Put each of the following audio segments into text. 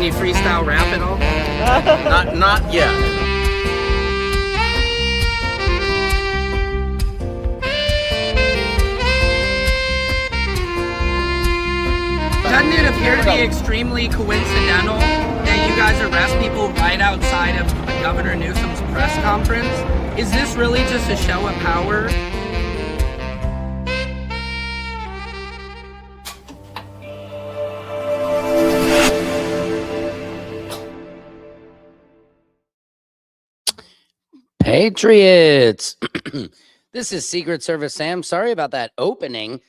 Can you freestyle rap at all? Not yet. Doesn't it appear to be extremely coincidental that you guys arrest people right outside of Governor Newsom's press conference? Is this really just a show of power? Patriots! This is Secret Service Sam. Sorry about that opening.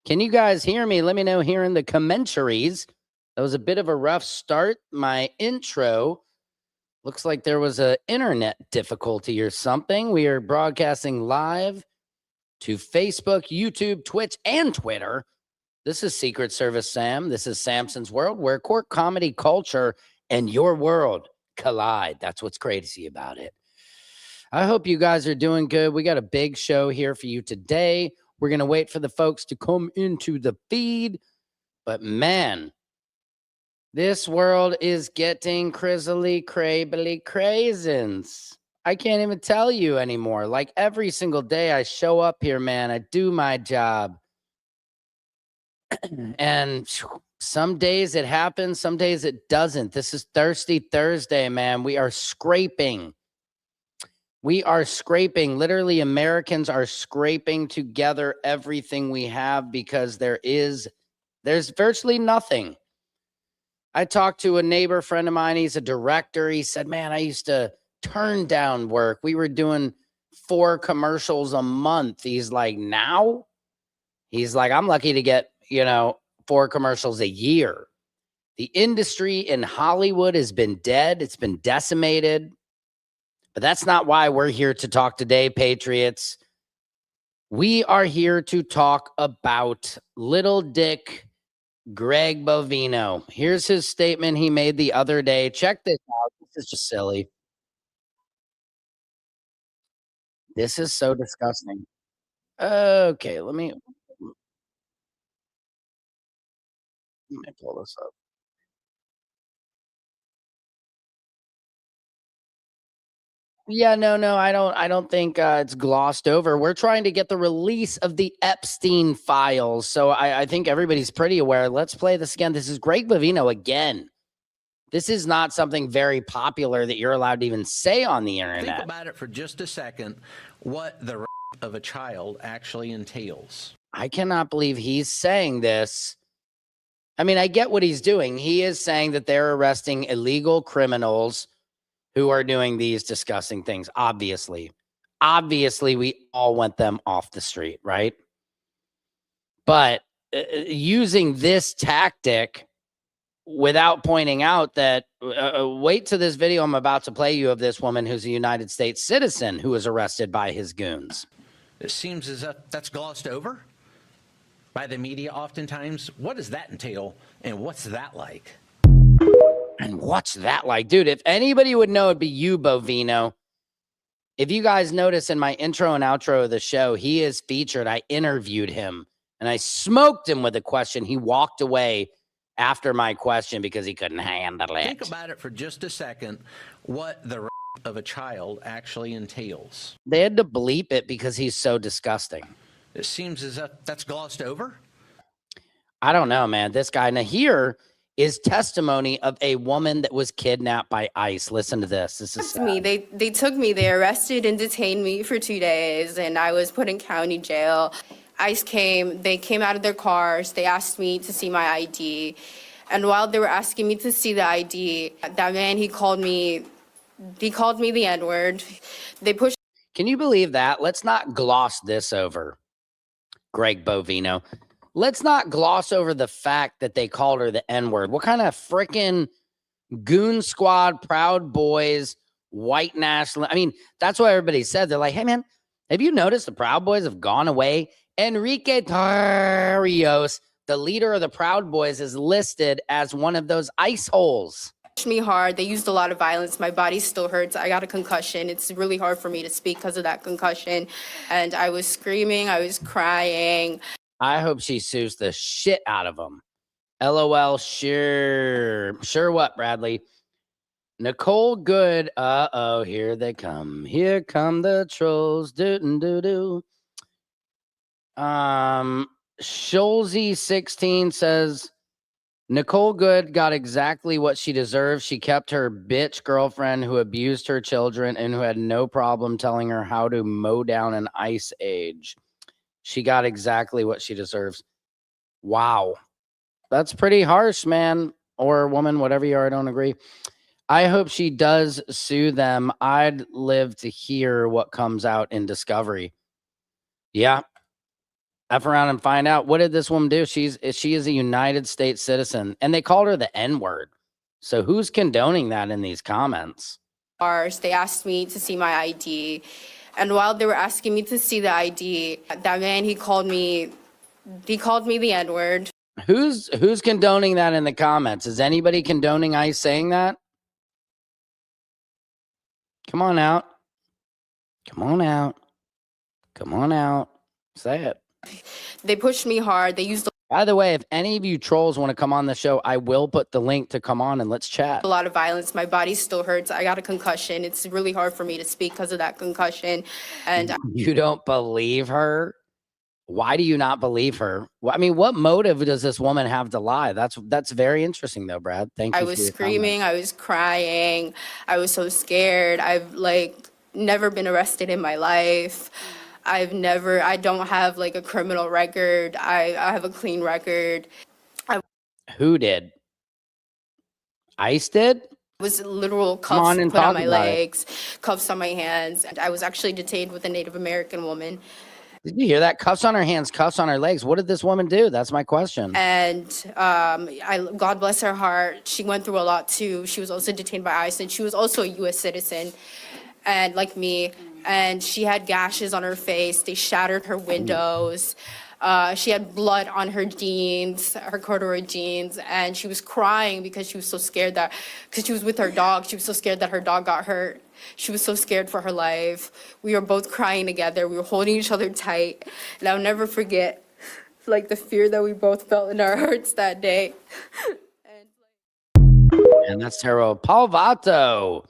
Can you guys hear me? Let me know here in the commentaries. That was a bit of a rough start. My intro looks like there was an internet difficulty or something. We are broadcasting live to Facebook, YouTube, Twitch, and Twitter. This is Secret Service Sam. This is Samson's World, where court comedy culture and your world collide. That's what's crazy about it. I hope you guys are doing good. We got a big show here for you today. We're going to wait for the folks to come into the feed. But man, this world is getting crizzly, crably craisins. I can't even tell you anymore. Like every single day I show up here, man, I do my job. And some days it happens, some days it doesn't. This is Thirsty Thursday, man. We are scraping. We are scraping. Literally, Americans are scraping together everything we have because there's virtually nothing. I talked to a neighbor friend of mine. He's a director. He said, man, I used to turn down work. We were doing 4 commercials a month. He's like, now? He's like, I'm lucky to get, 4 commercials a year. The industry in Hollywood has been dead. It's been decimated. But that's not why we're here to talk today, Patriots. We are here to talk about Little Dick Greg Bovino. Here's his statement he made the other day. Check this out. This is just silly. This is so disgusting. Okay, let me pull this up. Yeah, no, I don't think it's glossed over. We're trying to get the release of the Epstein files. So I think everybody's pretty aware. Let's play this again. This is Greg Bovino again. This is not something very popular that you're allowed to even say on the internet. Think about it for just a second, what the rape of a child actually entails. I cannot believe he's saying this. I mean, I get what he's doing. He is saying that they're arresting illegal criminals who are doing these disgusting things. Obviously, we all want them off the street, right? But using this tactic without pointing out that, wait to this video I'm about to play you of this woman who's a United States citizen who was arrested by his goons. It seems as if that's glossed over by the media oftentimes. What does that entail, and what's that like? And what's that like? Dude, if anybody would know, it'd be you, Bovino. If you guys notice in my intro and outro of the show, he is featured. I interviewed him, and I smoked him with a question. He walked away after my question because he couldn't handle it. Think about it for just a second, what the rape of a child actually entails. They had to bleep it because he's so disgusting. It seems as if that's glossed over. I don't know, man. This guy, now here is testimony of a woman that was kidnapped by ICE. Listen to this. This is me. They took me. They arrested and detained me for 2 days, and I was put in county jail. ICE came. They came out of their cars. They asked me to see my ID, and while they were asking me to see the ID, that man, he called me the N-word. They pushed. Can you believe that? Let's not gloss this over, Greg Bovino. Let's not gloss over the fact that they called her the N-word. What kind of freaking goon squad, Proud Boys, white national? I mean, that's what everybody said. They're like, hey, man, have you noticed the Proud Boys have gone away? Enrique Tarrios, the leader of the Proud Boys, is listed as one of those ice holes. Me hard. They used a lot of violence. My body still hurts. I got a concussion. It's really hard for me to speak because of that concussion. And I was screaming. I was crying. I hope she sues the shit out of them. LOL, sure. Sure what, Bradley? Nicole Good. Uh-oh, here they come. Here come the trolls. Do-do-do-do. Schulze16 says, Nicole Good got exactly what she deserved. She kept her bitch girlfriend who abused her children and who had no problem telling her how to mow down an ice age. She got exactly what she deserves. Wow. That's pretty harsh, man, or woman, whatever you are. I don't agree. I hope she does sue them. I'd live to hear what comes out in discovery. Yeah. F around and find out. She did this woman do? She is a United States citizen, and they called her the N-word. So who's condoning that in these comments? They asked me to see my ID. And while they were asking me to see the ID, that man, he called me the N-word. Who's condoning that in the comments? Is anybody condoning ICE saying that? Come on out. Come on out. Come on out. Say it. They pushed me hard. They used By the way, if any of you trolls want to come on the show, I will put the link to come on and let's chat. a lot of violence. My body still hurts. I got a concussion. It's really hard for me to speak because of that concussion. And You don't believe her? Why do you not believe her? Well, I mean, what motive does this woman have to lie? That's very interesting, though, Brad. Thank you. I was screaming. I was crying. I was so scared. I've never been arrested in my life. I don't have a criminal record. I have a clean record. Who did? ICE did? Was literal cuffs put on my legs, cuffs on my hands. And I was actually detained with a Native American woman. Did you hear that? Cuffs on her hands, cuffs on her legs. What did this woman do? That's my question. And God bless her heart, she went through a lot too. She was also detained by ICE, and she was also a U.S. citizen, and like me. And she had gashes on her face. They shattered her windows. She had blood on her jeans, her corduroy jeans, and she was crying because she was so scared because she was with her dog. She was so scared that her dog got hurt. She was so scared for her life. We were both crying together. We were holding each other tight. And I'll never forget, the fear that we both felt in our hearts that day. And that's terrible. Paul Vato.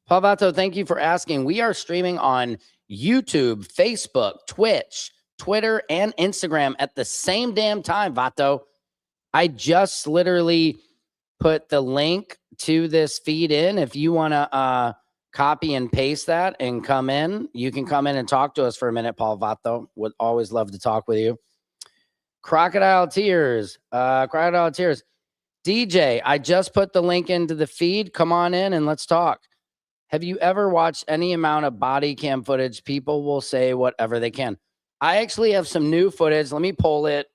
Paul Vato, thank you for asking. We are streaming on YouTube, Facebook, Twitch, Twitter, and Instagram at the same damn time, Vato. I just literally put the link to this feed in. If you want to copy and paste that and come in, you can come in and talk to us for a minute, Paul Vato. Would always love to talk with you. Crocodile Tears. Crocodile Tears. DJ, I just put the link into the feed. Come on in and let's talk. Have you ever watched any amount of body cam footage? People will say whatever they can. I actually have some new footage. Let me pull it.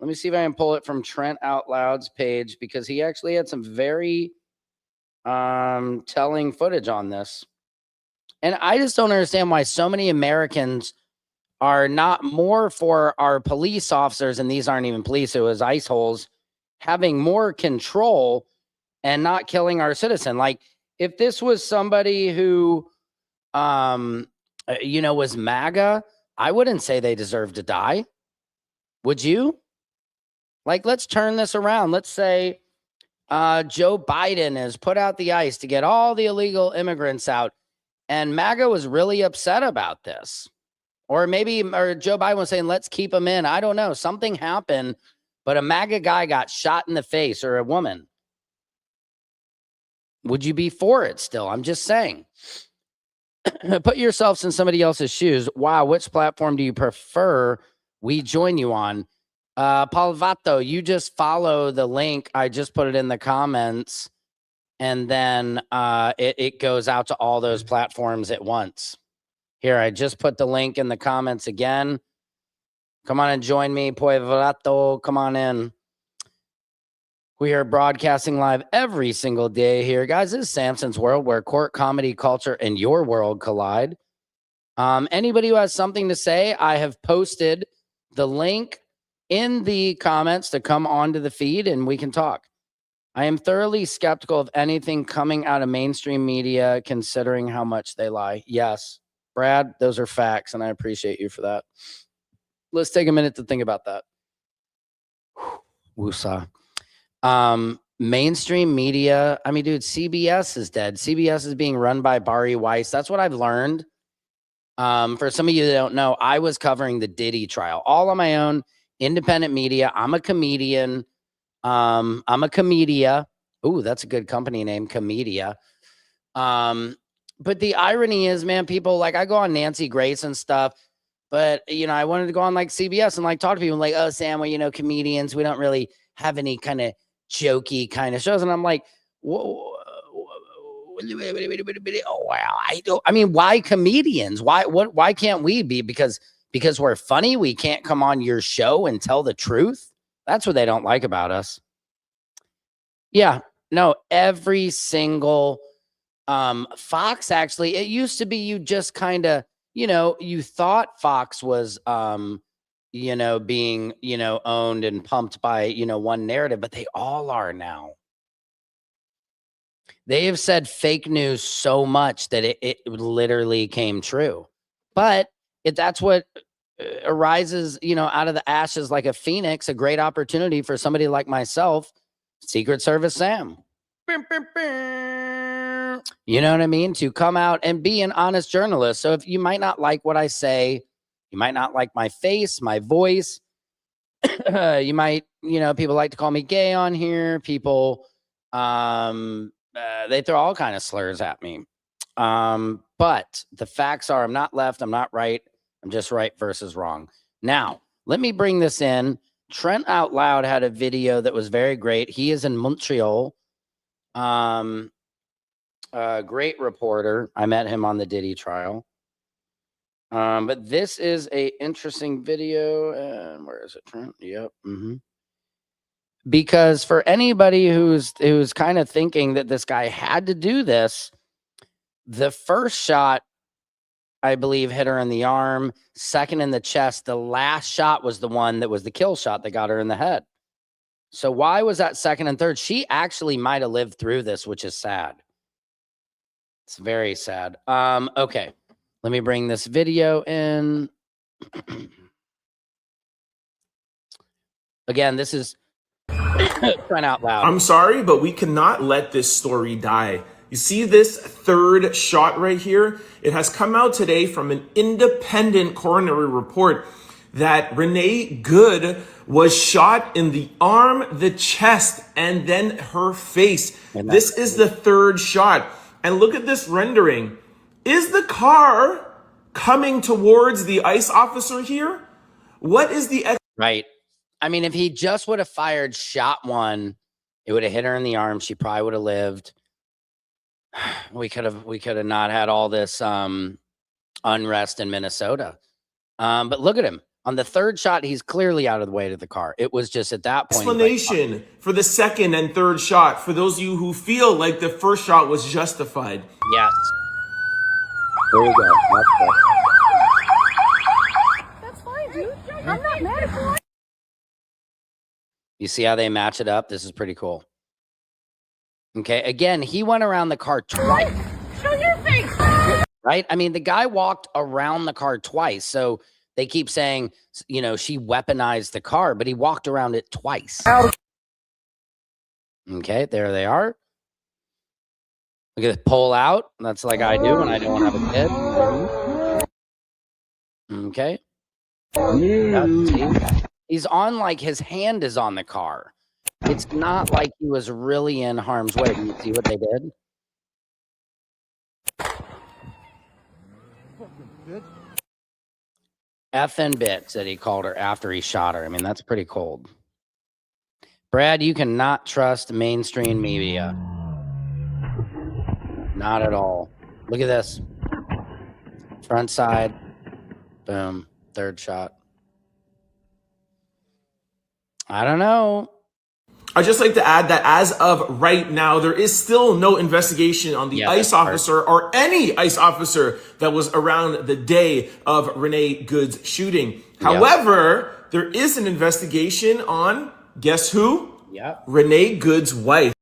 Let me see if I can pull it from Trent Out Loud's page, because he actually had some very telling footage on this. And I just don't understand why so many Americans are not more for our police officers, and these aren't even police, it was ICE holes, having more control and not killing our citizen. Like, if this was somebody who, was MAGA, I wouldn't say they deserve to die. Would you? Let's turn this around. Let's say Joe Biden has put out the ICE to get all the illegal immigrants out, and MAGA was really upset about this. Or Joe Biden was saying, let's keep them in. I don't know. Something happened, but a MAGA guy got shot in the face, or a woman. Would you be for it still? I'm just saying. Put yourselves in somebody else's shoes. Wow, which platform do you prefer we join you on? Paul Vato, you just follow the link. I just put it in the comments, and then it goes out to all those platforms at once. Here, I just put the link in the comments again. Come on and join me, Paul Vato. Come on in. We are broadcasting live every single day here. Guys, this is Samson's World, where court, comedy, culture, and your world collide. Anybody who has something to say, I have posted the link in the comments to come onto the feed, and we can talk. I am thoroughly skeptical of anything coming out of mainstream media, considering how much they lie. Yes, Brad, those are facts, and I appreciate you for that. Let's take a minute to think about that. Woosah. Mainstream media. I mean, dude, CBS is dead. CBS is being run by Bari Weiss. That's what I've learned. For some of you that don't know, I was covering the Diddy trial all on my own, independent media. I'm a comedian. I'm a Comedia. Ooh, that's a good company name, Comedia. But the irony is, man, people like I go on Nancy Grace and stuff, but you know, I wanted to go on like CBS and like talk to people like, oh, Sam, well, you know, comedians, we don't really have any kind of jokey kind of shows. And I'm like, whoa. Oh wow! I mean, why comedians? Why can't we be? Because we're funny. We can't come on your show and tell the truth. That's what they don't like about us. Yeah, no, every single Fox actually, it used to be you just kind of, you know, you thought Fox was you know, being, you know, owned and pumped by, you know, one narrative, but they all are now. They have said fake news so much that it literally came true. But if that's what arises, you know, out of the ashes like a phoenix, a great opportunity for somebody like myself, Secret Service Sam. You know what I mean? To come out and be an honest journalist. So if you might not like what I say, you might not like my face, my voice. You might, you know, people like to call me gay on here. People, they throw all kind of slurs at me. But the facts are I'm not left, I'm not right. I'm just right versus wrong. Now, let me bring this in. Trent Out Loud had a video that was very great. He is in Montreal. Great reporter. I met him on the Diddy trial. But this is a interesting video. And where is it, Trent? Yep. Because for anybody who's kind of thinking that this guy had to do this, the first shot, I believe, hit her in the arm, second in the chest. The last shot was the one that was the kill shot that got her in the head. So why was that second and third? She actually might have lived through this, which is sad. It's very sad. Okay. Let me bring this video in. Again, this is Trent Out Loud. I'm sorry, but we cannot let this story die. You see this third shot right here? It has come out today from an independent coronary report that Renee Good was shot in the arm, the chest, and then her face. This is the third shot. And look at this rendering. Is the car coming towards the ICE officer here? What is the... Right. I mean, if he just would have fired shot one, it would have hit her in the arm. She probably would have lived. We could have not had all this unrest in Minnesota. But look at him. On the third shot, he's clearly out of the way to the car. It was just at that point. Explanation for the second and third shot for those of you who feel like the first shot was justified. Yes. There you go. That's fine, dude. I'm not mad at you. You see how they match it up? This is pretty cool. Okay. Again, he went around the car twice. Show your face. Right? I mean, the guy walked around the car twice. So they keep saying, you know, she weaponized the car, but he walked around it twice. Okay, there they are. Look at it, pull out. That's like I do when I don't have a kid. Okay. He's on like his hand is on the car. It's not like he was really in harm's way. Do you see what they did? Effing bitch that he called her after he shot her. I mean, that's pretty cold. Brad, you cannot trust mainstream media. Not at all. Look at this. Front side. Boom. Third shot. I don't know. I'd just like to add that as of right now, there is still no investigation on the ICE officer or any ICE officer that was around the day of Renee Good's shooting. However, there is an investigation on, guess who? Renee Good's wife.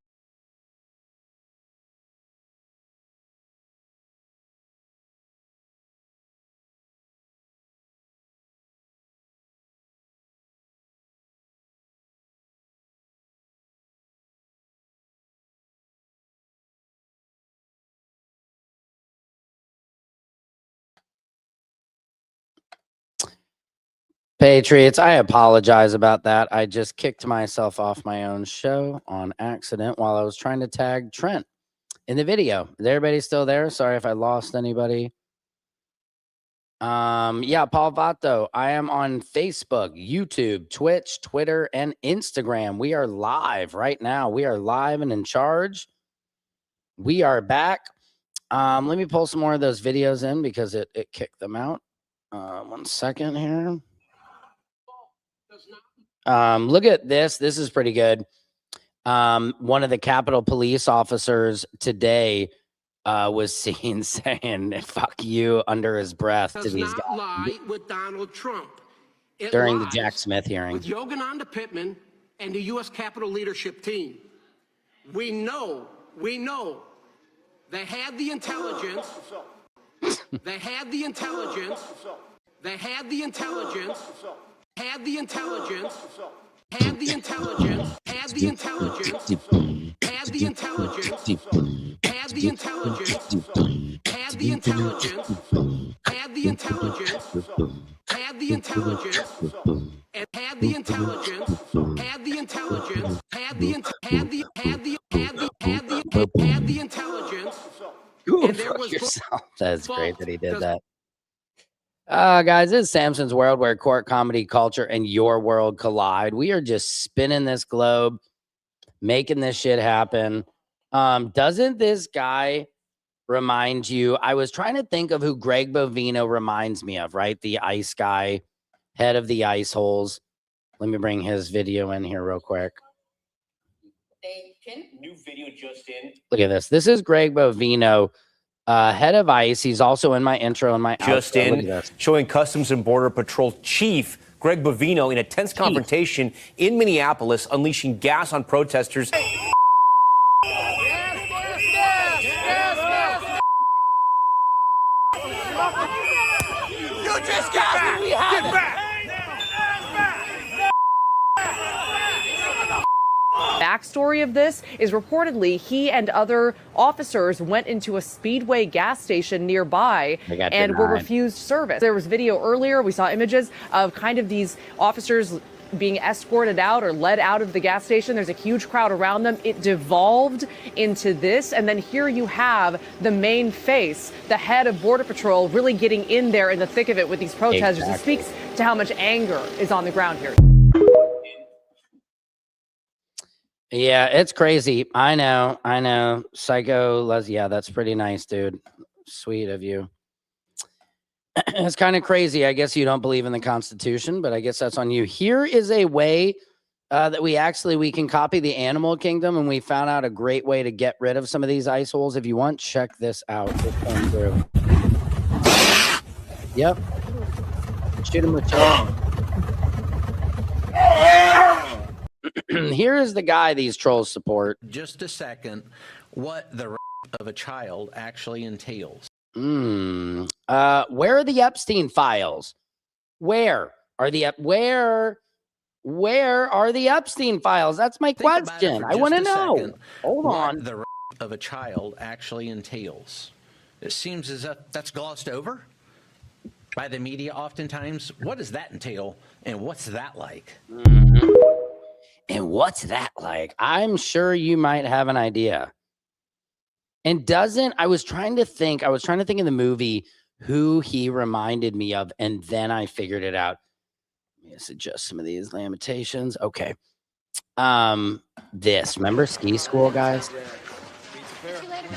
Patriots, I apologize about that. I just kicked myself off my own show on accident while I was trying to tag Trent in the video. Is everybody still there? Sorry if I lost anybody. Yeah, Paul Vato. I am on Facebook, YouTube, Twitch, Twitter, and Instagram. We are live right now. We are live and in charge. We are back. Let me pull some more of those videos in because it kicked them out. 1 second here. Look at this. This is pretty good. One of the Capitol Police officers today was seen saying "fuck you" under his breath to these guys lie with Donald Trump. It during the lies Jack Smith hearing. with Yogananda Pittman and the U.S. Capitol leadership team. We know they had the intelligence. They had the intelligence. They had the intelligence. Had the intelligence. Had the intelligence. Had the intelligence. Had the intelligence. Had the intelligence. Had the intelligence. Had the intelligence. Had the intelligence. And had the intelligence. Had the intelligence. Had the intelligence. Ooh, And there fuck was yourself. That's great that he did Does- that. Guys, this is Samson's World, where court, comedy, culture, and your world collide. We are just spinning this globe, making this shit happen. Doesn't this guy remind you? I was trying to think of who Greg Bovino reminds me of, right? The ice guy, head of the ice holes. Let me bring his video in here real quick. New video just in. Look at this. This is Greg Bovino, head of ICE. He's also in my intro and my Just outro. Look in, at this. showing Customs and Border Patrol Chief Greg Bovino in a tense confrontation in Minneapolis, unleashing gas on protesters. You just got me. We had it. Backstory of this is reportedly he and other officers went into a Speedway gas station nearby and were refused service. There was video earlier. We saw images of kind of these officers being escorted out or led out of the gas station. There's a huge crowd around them. It devolved into this. And then here you have the main face, the head of Border Patrol, really getting in there in the thick of it with these protesters. Exactly. It speaks to how much anger is on the ground here. Yeah, it's crazy. I know. Psycho Les. Yeah, that's pretty nice, dude. Sweet of you. It's kind of crazy. I guess you don't believe in the Constitution, but I guess that's on you. Here is a way that we can copy the animal kingdom, and we found out a great way to get rid of some of these ice holes. If you want, check this out. It's going through. Yep. Shoot him with tongue. Here is the guy these trolls support. Just a second, what the rape of a child actually entails. Where are the Epstein files? Where are the Epstein files? That's my Think about it question. for I want to just a know. second, Hold what on. the rape of a child actually entails. It seems as if that's glossed over by the media oftentimes. What does that entail, and what's that like? And what's that like? I'm sure you might have an idea. And I was trying to think of the movie who he reminded me of, and then I figured it out. Let me just adjust some of these lamentations. Okay. Remember Ski School, guys?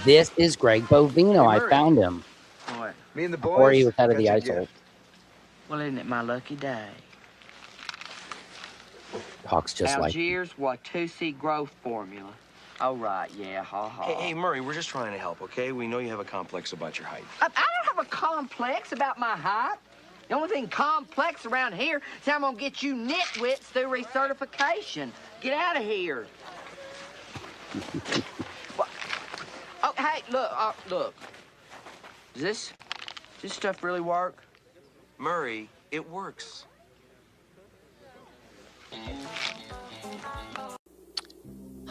This is Greg Bovino. I found him. Me and the boys. Or he was head of got the you a ice hole. gift. Well, isn't it my lucky day? Talks just like Algiers Watusi growth formula. Oh, right, yeah, ha ha. Hey, Murray, we're just trying to help, okay? We know you have a complex about your height. I don't have a complex about my height. The only thing complex around here is I'm gonna get you nitwits through recertification. Get out of here. Well, oh, hey, look. Does this stuff really work? Murray, it works.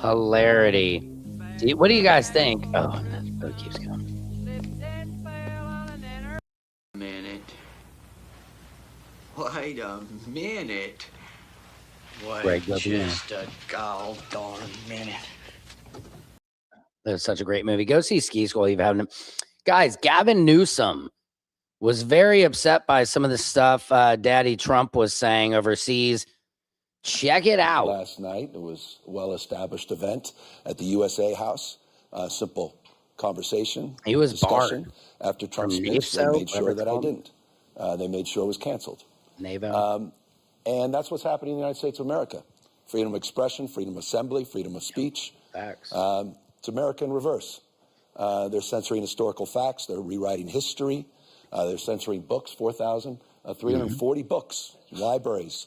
hilarity. What do you guys think? Oh, that boat keeps going. Minute. Why, Wait a minute. Greg Wait Bovino. just a gall darn minute. That's such a great movie. Go see Ski School. You've had him. Guys, Gavin Newsom was very upset by some of the stuff Daddy Trump was saying overseas. Check it out. Last night, it was a well-established event at the USA House. Simple conversation. He was discussion. barred. After Trump's From speech, they NAVSO, made sure whatever that it's I called. didn't. They made sure it was canceled. NAVO. And that's what's happening in the United States of America. Freedom of expression, freedom of assembly, freedom of speech. Facts. It's America in reverse. They're censoring historical facts. They're rewriting history. They're censoring books, 4,340 books, libraries,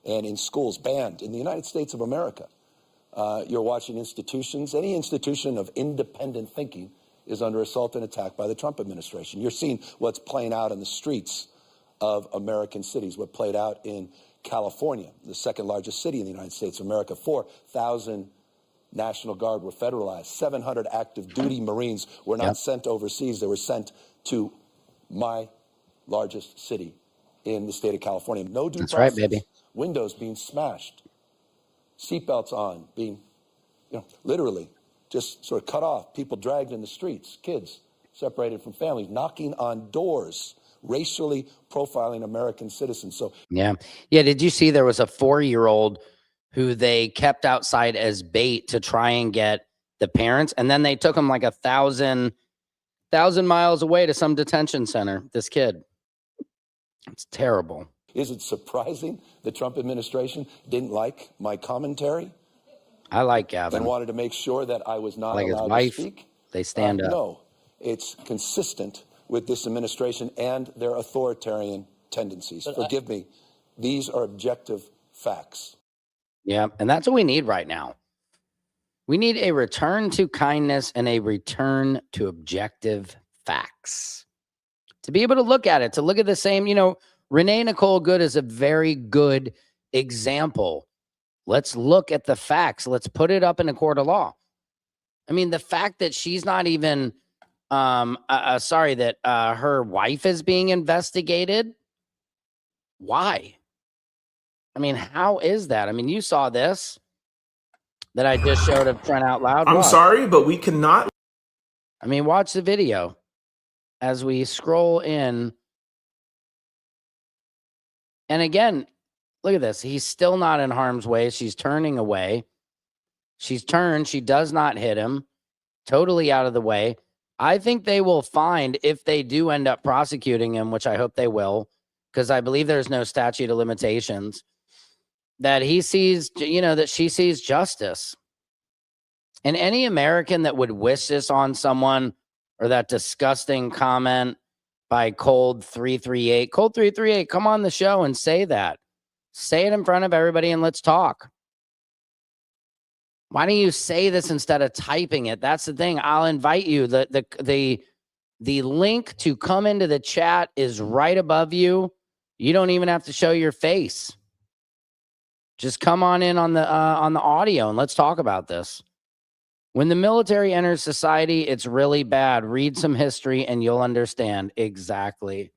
and in schools, banned in the United States of America. You're watching institutions, any institution of independent thinking is under assault and attack by the Trump administration. You're seeing what's playing out in the streets of American cities, what played out in California, the second largest city in the United States of America. 4,000 National Guard were federalized. 700 active duty Marines were not sent overseas. They were sent to my largest city in the state of California. No due That's process. right, baby. Windows being smashed. Seatbelts on, being, literally just sort of cut off. People dragged in the streets. Kids separated from families. Knocking on doors. Racially profiling American citizens. So Yeah. Did you see there was a 4-year-old who they kept outside as bait to try and get the parents, and then they took him like 1,000 miles away to some detention center? This kid. It's terrible. is it surprising the Trump administration didn't like my commentary I like Gavin. and wanted to make sure that I was not Like his allowed wife, to speak? they stand up. No, it's consistent with this administration and their authoritarian tendencies. Forgive me. These are objective facts. Yeah, and that's what we need right now. We need a return to kindness and a return to objective facts. To be able to look at it, to look at the same, Renee Nicole Good is a very good example. Let's look at the facts. Let's put it up in a court of law. I mean, the fact that she's not even sorry that her wife is being investigated. Why? I mean, how is that? I mean, you saw this that I just showed of Trent Out Loud. I'm Watch. sorry, but we cannot. I mean, watch the video as we scroll in. And again, look at this. He's still not in harm's way. She's turning away. She's turned. She does not hit him. Totally out of the way. I think they will find, if they do end up prosecuting him, which I hope they will, because I believe there's no statute of limitations, that he sees, that she sees justice. And any American that would wish this on someone, or that disgusting comment by Cold 338, come on the show and say that. Say it in front of everybody and let's talk. Why don't you say this instead of typing it? That's the thing. I'll invite you. The link to come into the chat is right above you. You don't even have to show your face. Just come on in on the audio and let's talk about this. When the military enters society, it's really bad. Read some history and you'll understand. Exactly.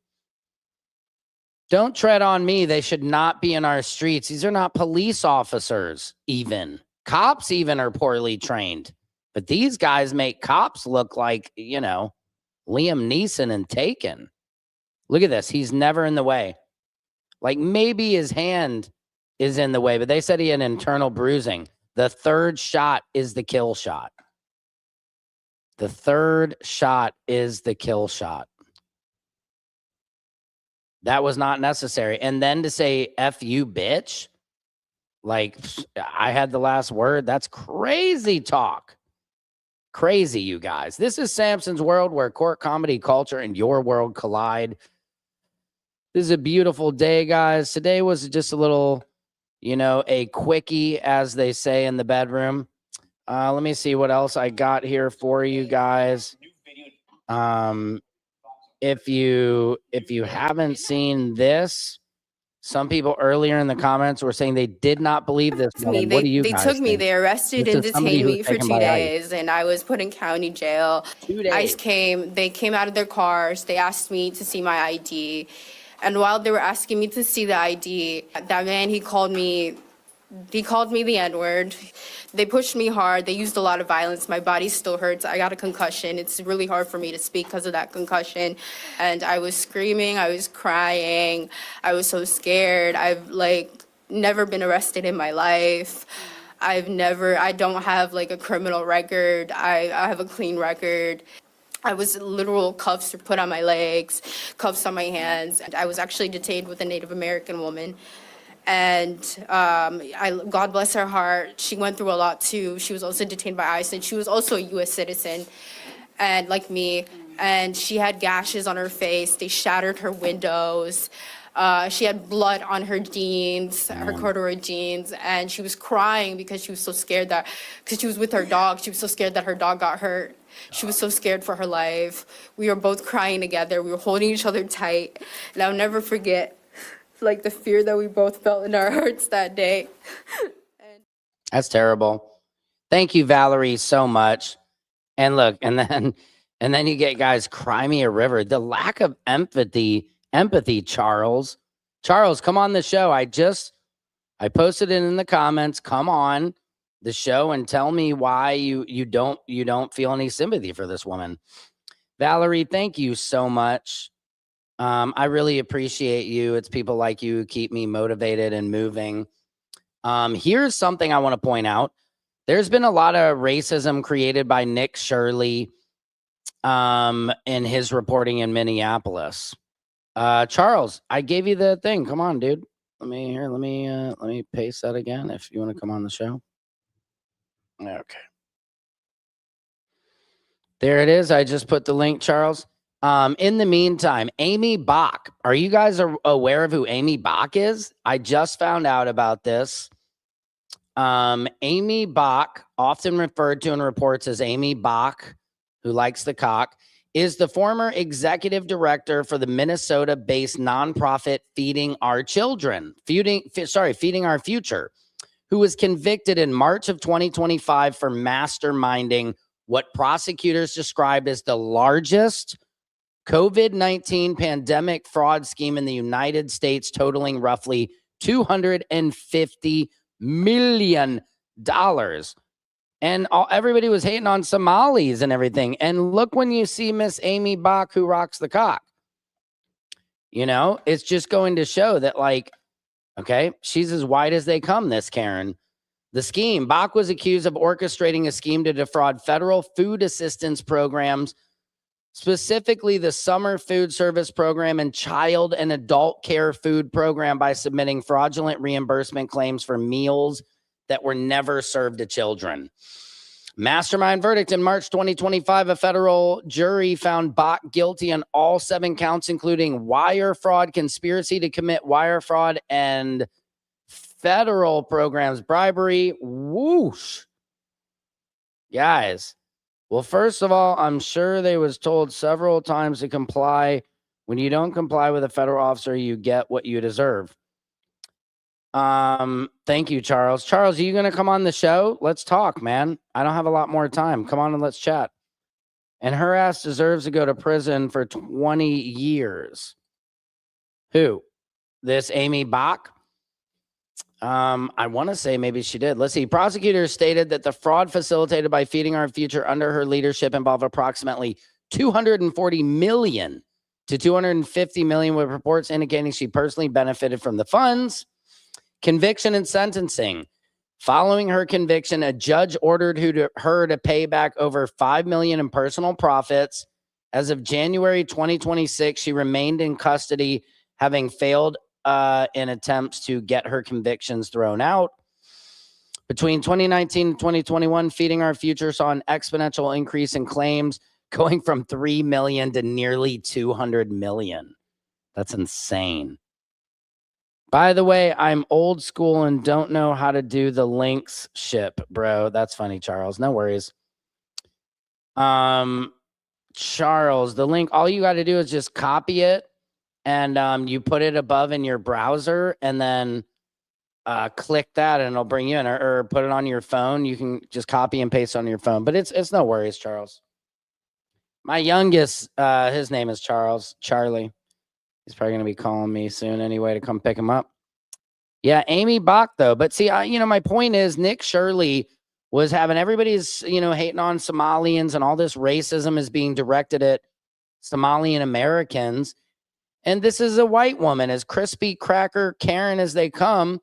Don't tread on me. They should not be in our streets. These are not police officers, even. Cops even are poorly trained. But these guys make cops look like, Liam Neeson and Taken. Look at this. He's never in the way. Like maybe his hand is in the way, but they said he had internal bruising. The third shot is the kill shot. The third shot is the kill shot. That was not necessary. And then to say, F you, bitch, like I had the last word. That's crazy talk. Crazy, you guys. This is Samson's World, where court, comedy, culture, and your world collide. This is a beautiful day, guys. Today was just a little, a quickie, as they say in the bedroom. Let me see what else I got here for you guys. If you haven't seen this, some people earlier in the comments were saying they did not believe this woman. What do you guys took me, think? they arrested This and is somebody detained who's me for taken 2 by ICE. days, and I was put in county jail. 2 days. ICE came, they came out of their cars, they asked me to see my ID. And while they were asking me to see the ID, that man, he called me the N-word. They pushed me hard. They used a lot of violence. My body still hurts. I got a concussion. It's really hard for me to speak because of that concussion. And I was screaming. I was crying. I was so scared. I've never been arrested in my life. I don't have a criminal record. I have a clean record. I was literal cuffs were put on my legs, cuffs on my hands. And I was actually detained with a Native American woman. And God bless her heart, she went through a lot too. She was also detained by ICE, and she was also a U.S. citizen, and like me. And she had gashes on her face. They shattered her windows. She had blood on her jeans, her corduroy jeans, and she was crying because she was so scared because she was with her dog. She was so scared that her dog got hurt. She was so scared for her life. We were both crying together. We were holding each other tight, and I'll never forget the fear that we both felt in our hearts that day. That's terrible. Thank you, Valerie, so much. And look, and then you get guys, cry me a river. The lack of empathy, Charles. Charles, come on the show. I posted it in the comments. Come on the show and tell me why you don't feel any sympathy for this woman. Valerie, thank you so much. I really appreciate you. It's people like you who keep me motivated and moving. Here's something I want to point out. There's been a lot of racism created by Nick Shirley in his reporting in Minneapolis. Charles, I gave you the thing. Come on, dude. Let me paste that again if you want to come on the show. Okay. There it is. I just put the link, Charles. In the meantime, Amy Bach. Are you guys aware of who Amy Bach is? I just found out about this. Amy Bach, often referred to in reports as Amy Bach, who likes the cock, is the former executive director for the Minnesota-based nonprofit Feeding Our Children, Feeding Our Future, who was convicted in March of 2025 for masterminding what prosecutors described as the largest COVID-19 pandemic fraud scheme in the United States, totaling roughly $250 million. And everybody was hating on Somalis and everything. And look when you see Miss Amy Bach, who rocks the cock. It's just going to show that, okay, she's as white as they come, this Karen. The scheme, Bach was accused of orchestrating a scheme to defraud federal food assistance programs, specifically the Summer Food Service Program and Child and Adult Care Food Program, by submitting fraudulent reimbursement claims for meals that were never served to children. Mastermind verdict in March 2025, a federal jury found Bach guilty on all 7 counts, including wire fraud, conspiracy to commit wire fraud, and federal programs bribery. Whoosh. Guys. Well, first of all, I'm sure they was told several times to comply. When you don't comply with a federal officer, you get what you deserve. Thank you, Charles. Charles, are you going to come on the show? Let's talk, man. I don't have a lot more time. Come on and let's chat. And her ass deserves to go to prison for 20 years. Who? This Amy Bach? I want to say maybe she did. Let's see. Prosecutors stated that the fraud facilitated by Feeding Our Future under her leadership involved approximately $240 million to $250 million, with reports indicating she personally benefited from the funds. Conviction and sentencing. Following her conviction, a judge ordered her to pay back over $5 million in personal profits. As of January 2026, she remained in custody, having failed in attempts to get her convictions thrown out. Between 2019 and 2021, Feeding Our Future saw an exponential increase in claims, going from 3 million to nearly 200 million. That's insane. By the way, I'm old school and don't know how to do the links ship, bro. That's funny, Charles. No worries. Charles, the link, all you got to do is just copy it, and you put it above in your browser, and then click that, and it'll bring you in, or put it on your phone. You can just copy and paste on your phone, but it's no worries, Charles. My youngest, his name is Charlie. He's probably going to be calling me soon anyway to come pick him up. Yeah, Amy Bach, though. But see, my point is Nick Shirley was having everybody's, hating on Somalians, and all this racism is being directed at Somalian Americans. And this is a white woman, as crispy cracker Karen as they come.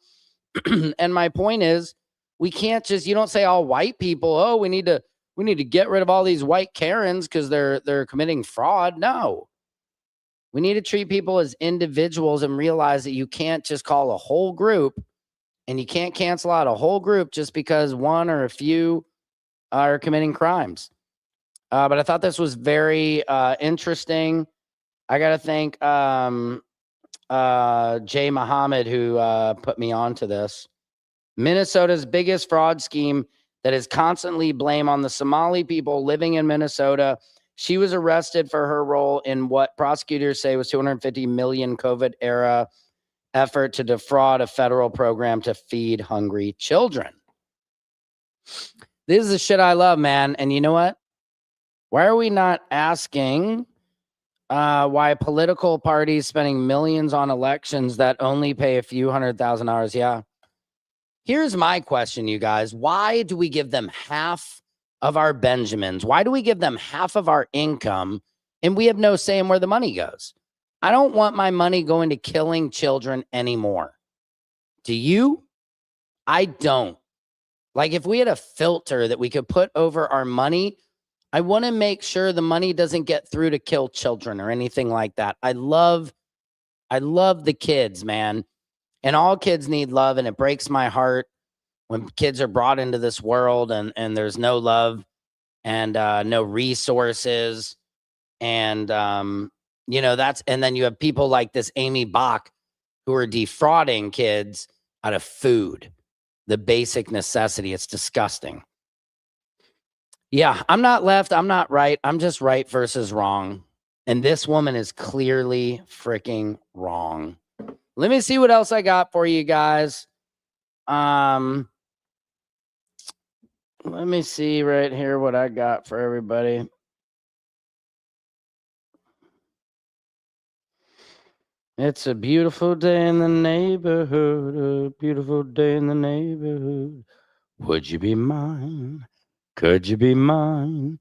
And my point is, we can't just, you don't say all white people, oh, we need to get rid of all these white Karens because they're committing fraud. No. We need to treat people as individuals and realize that you can't just call a whole group, and you can't cancel out a whole group just because one or a few are committing crimes. But I thought this was very interesting. I got to thank Jay Muhammad, who put me onto this. Minnesota's biggest fraud scheme that is constantly blamed on the Somali people living in Minnesota. She was arrested for her role in what prosecutors say was $250 million COVID era effort to defraud a federal program to feed hungry children. This is the shit I love, man. And you know what? Why are we not asking why political parties spending millions on elections that only pay a few $100,000? Yeah. Here's my question, you guys. Why do we give them half of our Benjamins? Why do we give them half of our income and we have no say in where the money goes? I don't want my money going to killing children anymore. Do you? I don't. Like, if we had a filter that we could put over our money, I want to make sure the money doesn't get through to kill children or anything like that. I love the kids, man. And all kids need love, and it breaks my heart when kids are brought into this world and there's no love and no resources. And, and then you have people like this Amy Bach who are defrauding kids out of food, the basic necessity. It's disgusting. Yeah, I'm not left. I'm not right. I'm just right versus wrong. And this woman is clearly freaking wrong. Let me see what else I got for you guys. Let me see right here what I got for everybody. It's a beautiful day in the neighborhood, a beautiful day in the neighborhood. Would you be mine? Could you be mine?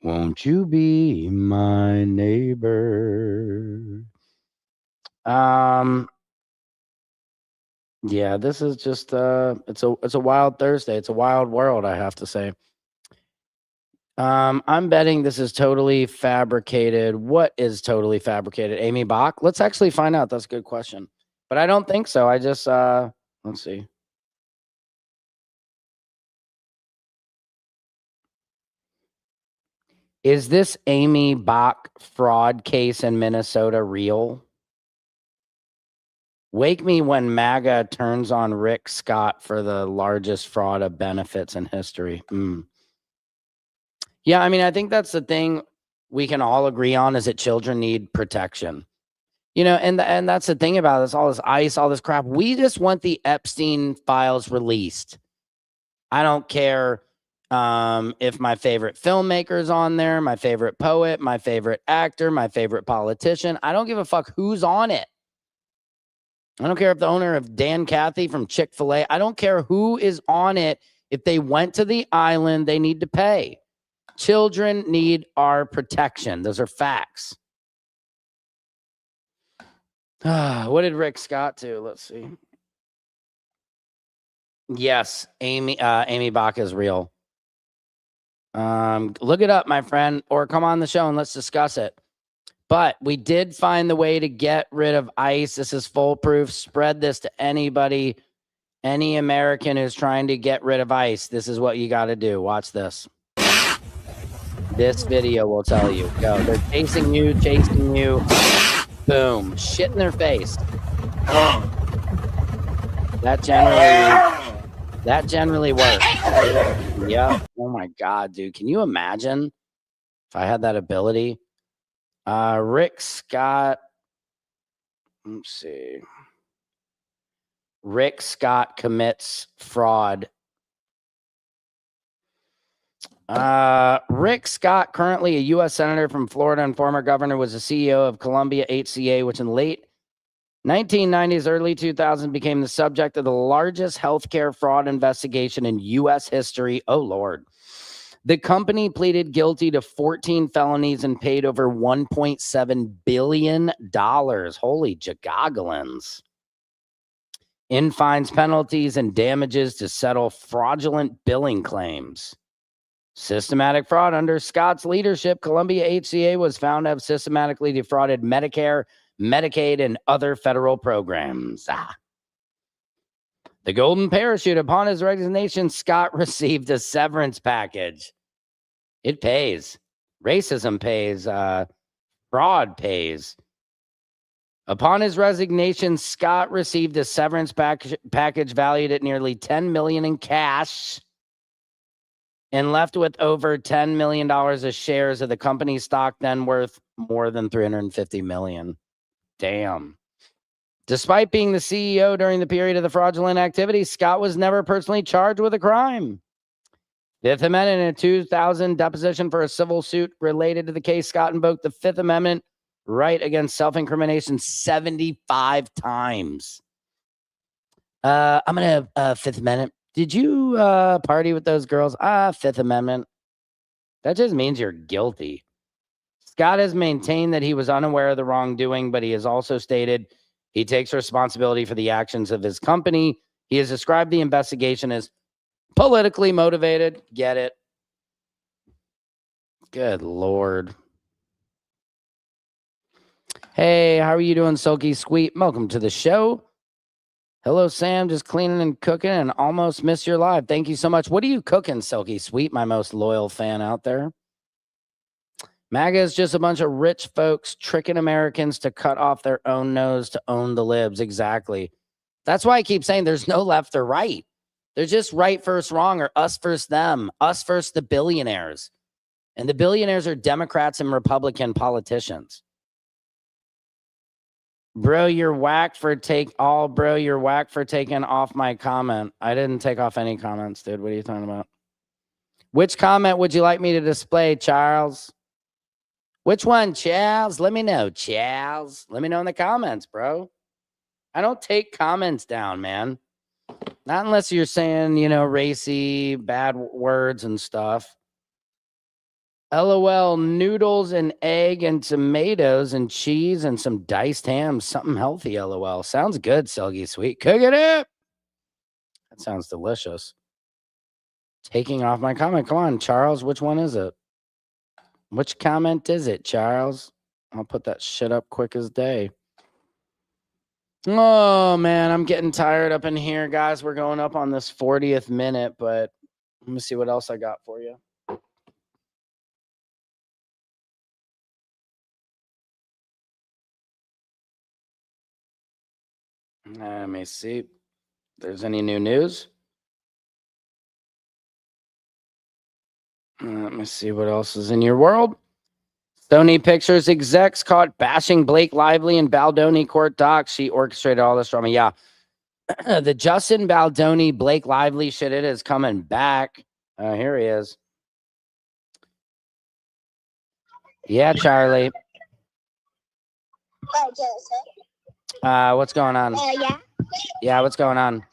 Won't you be my neighbor? Yeah, this is just it's a wild Thursday. It's a wild world, I have to say. I'm betting this is totally fabricated. What is totally fabricated? Amy Bach? Let's actually find out. That's a good question. But I don't think so. I just let's see. Is this Amy Bach fraud case in Minnesota real? Wake me when MAGA turns on Rick Scott for the largest fraud of benefits in history. Yeah, I mean, I think that's the thing we can all agree on, is that children need protection. And that's the thing about this, all this ICE, all this crap. We just want the Epstein files released. I don't care if my favorite filmmaker is on there, my favorite poet, my favorite actor, my favorite politician. I don't give a fuck who's on it. I don't care if the owner of Dan Cathy from Chick-fil-A, I don't care who is on it. If they went to the island, they need to pay. Children need our protection. Those are facts. What did Rick Scott do? Let's see. Yes, Amy Bach is real. Look it up, my friend, or come on the show and let's discuss it. But we did find the way to get rid of ICE. This is foolproof. Spread this to anybody, any American who's trying to get rid of ICE. This is what you got to do. Watch this. This video will tell you. Go. They're chasing you. Boom. Shit in their face. That generally works. Yep. Oh my God, dude. Can you imagine if I had that ability? Rick Scott. Let's see. Rick Scott commits fraud. Rick Scott, currently a U.S. Senator from Florida and former governor, was the CEO of Columbia HCA, which in late 1990s, early 2000s became the subject of the largest healthcare fraud investigation in U.S. history. Oh, Lord. The company pleaded guilty to 14 felonies and paid over $1.7 billion. Holy jagogglins. In fines, penalties, and damages to settle fraudulent billing claims. Systematic fraud. Under Scott's leadership, Columbia HCA was found to have systematically defrauded Medicare, Medicaid, and other federal programs. The golden parachute. Upon his resignation, Scott received a severance package. It pays. Racism pays. Fraud pays. Upon his resignation, Scott received a severance package valued at nearly $10 million in cash and left with over $10 million of shares of the company's stock, then worth more than $350 million. Damn. Despite being the CEO during the period of the fraudulent activity, Scott was never personally charged with a crime. Fifth Amendment. In a 2000 deposition for a civil suit related to the case, Scott invoked the Fifth Amendment right against self-incrimination 75 times. I'm going to Fifth Amendment. Did you party with those girls? Fifth Amendment. That just means you're guilty. Scott has maintained that he was unaware of the wrongdoing, but he has also stated he takes responsibility for the actions of his company. He has described the investigation as politically motivated. Get it? Good Lord. Hey, how are you doing, Silky Sweet? Welcome to the show. Hello, Sam. Just cleaning and cooking and almost missed your live. Thank you so much. What are you cooking, Silky Sweet, my most loyal fan out there? MAGA is just a bunch of rich folks tricking Americans to cut off their own nose to own the libs. Exactly. That's why I keep saying there's no left or right. They're just right versus wrong, or us versus them, us versus the billionaires. And the billionaires are Democrats and Republican politicians. Bro, you're whack for taking off my comment. I didn't take off any comments, dude. What are you talking about? Which comment would you like me to display, Charles? Which one, Charles? Let me know, Charles. Let me know in the comments, bro. I don't take comments down, man. Not unless you're saying, racy, bad words and stuff. LOL, noodles and egg and tomatoes and cheese and some diced ham. Something healthy, LOL. Sounds good, Silky Sweet. Cook it up. That sounds delicious. Taking off my comment. Come on, Charles. Which one is it? Which comment is it, Charles? I'll put that shit up quick as day. Oh, man, I'm getting tired up in here, guys. We're going up on this 40th minute, but let me see what else I got for you. Let me see if there's any new news. Let me see what else is in your world. Sony Pictures execs caught bashing Blake Lively in Baldoni court docs. She orchestrated all this drama. Yeah. The Justin Baldoni, Blake Lively shit, it is coming back. Here he is. Yeah, Charlie. What's going on? Yeah. Yeah, what's going on?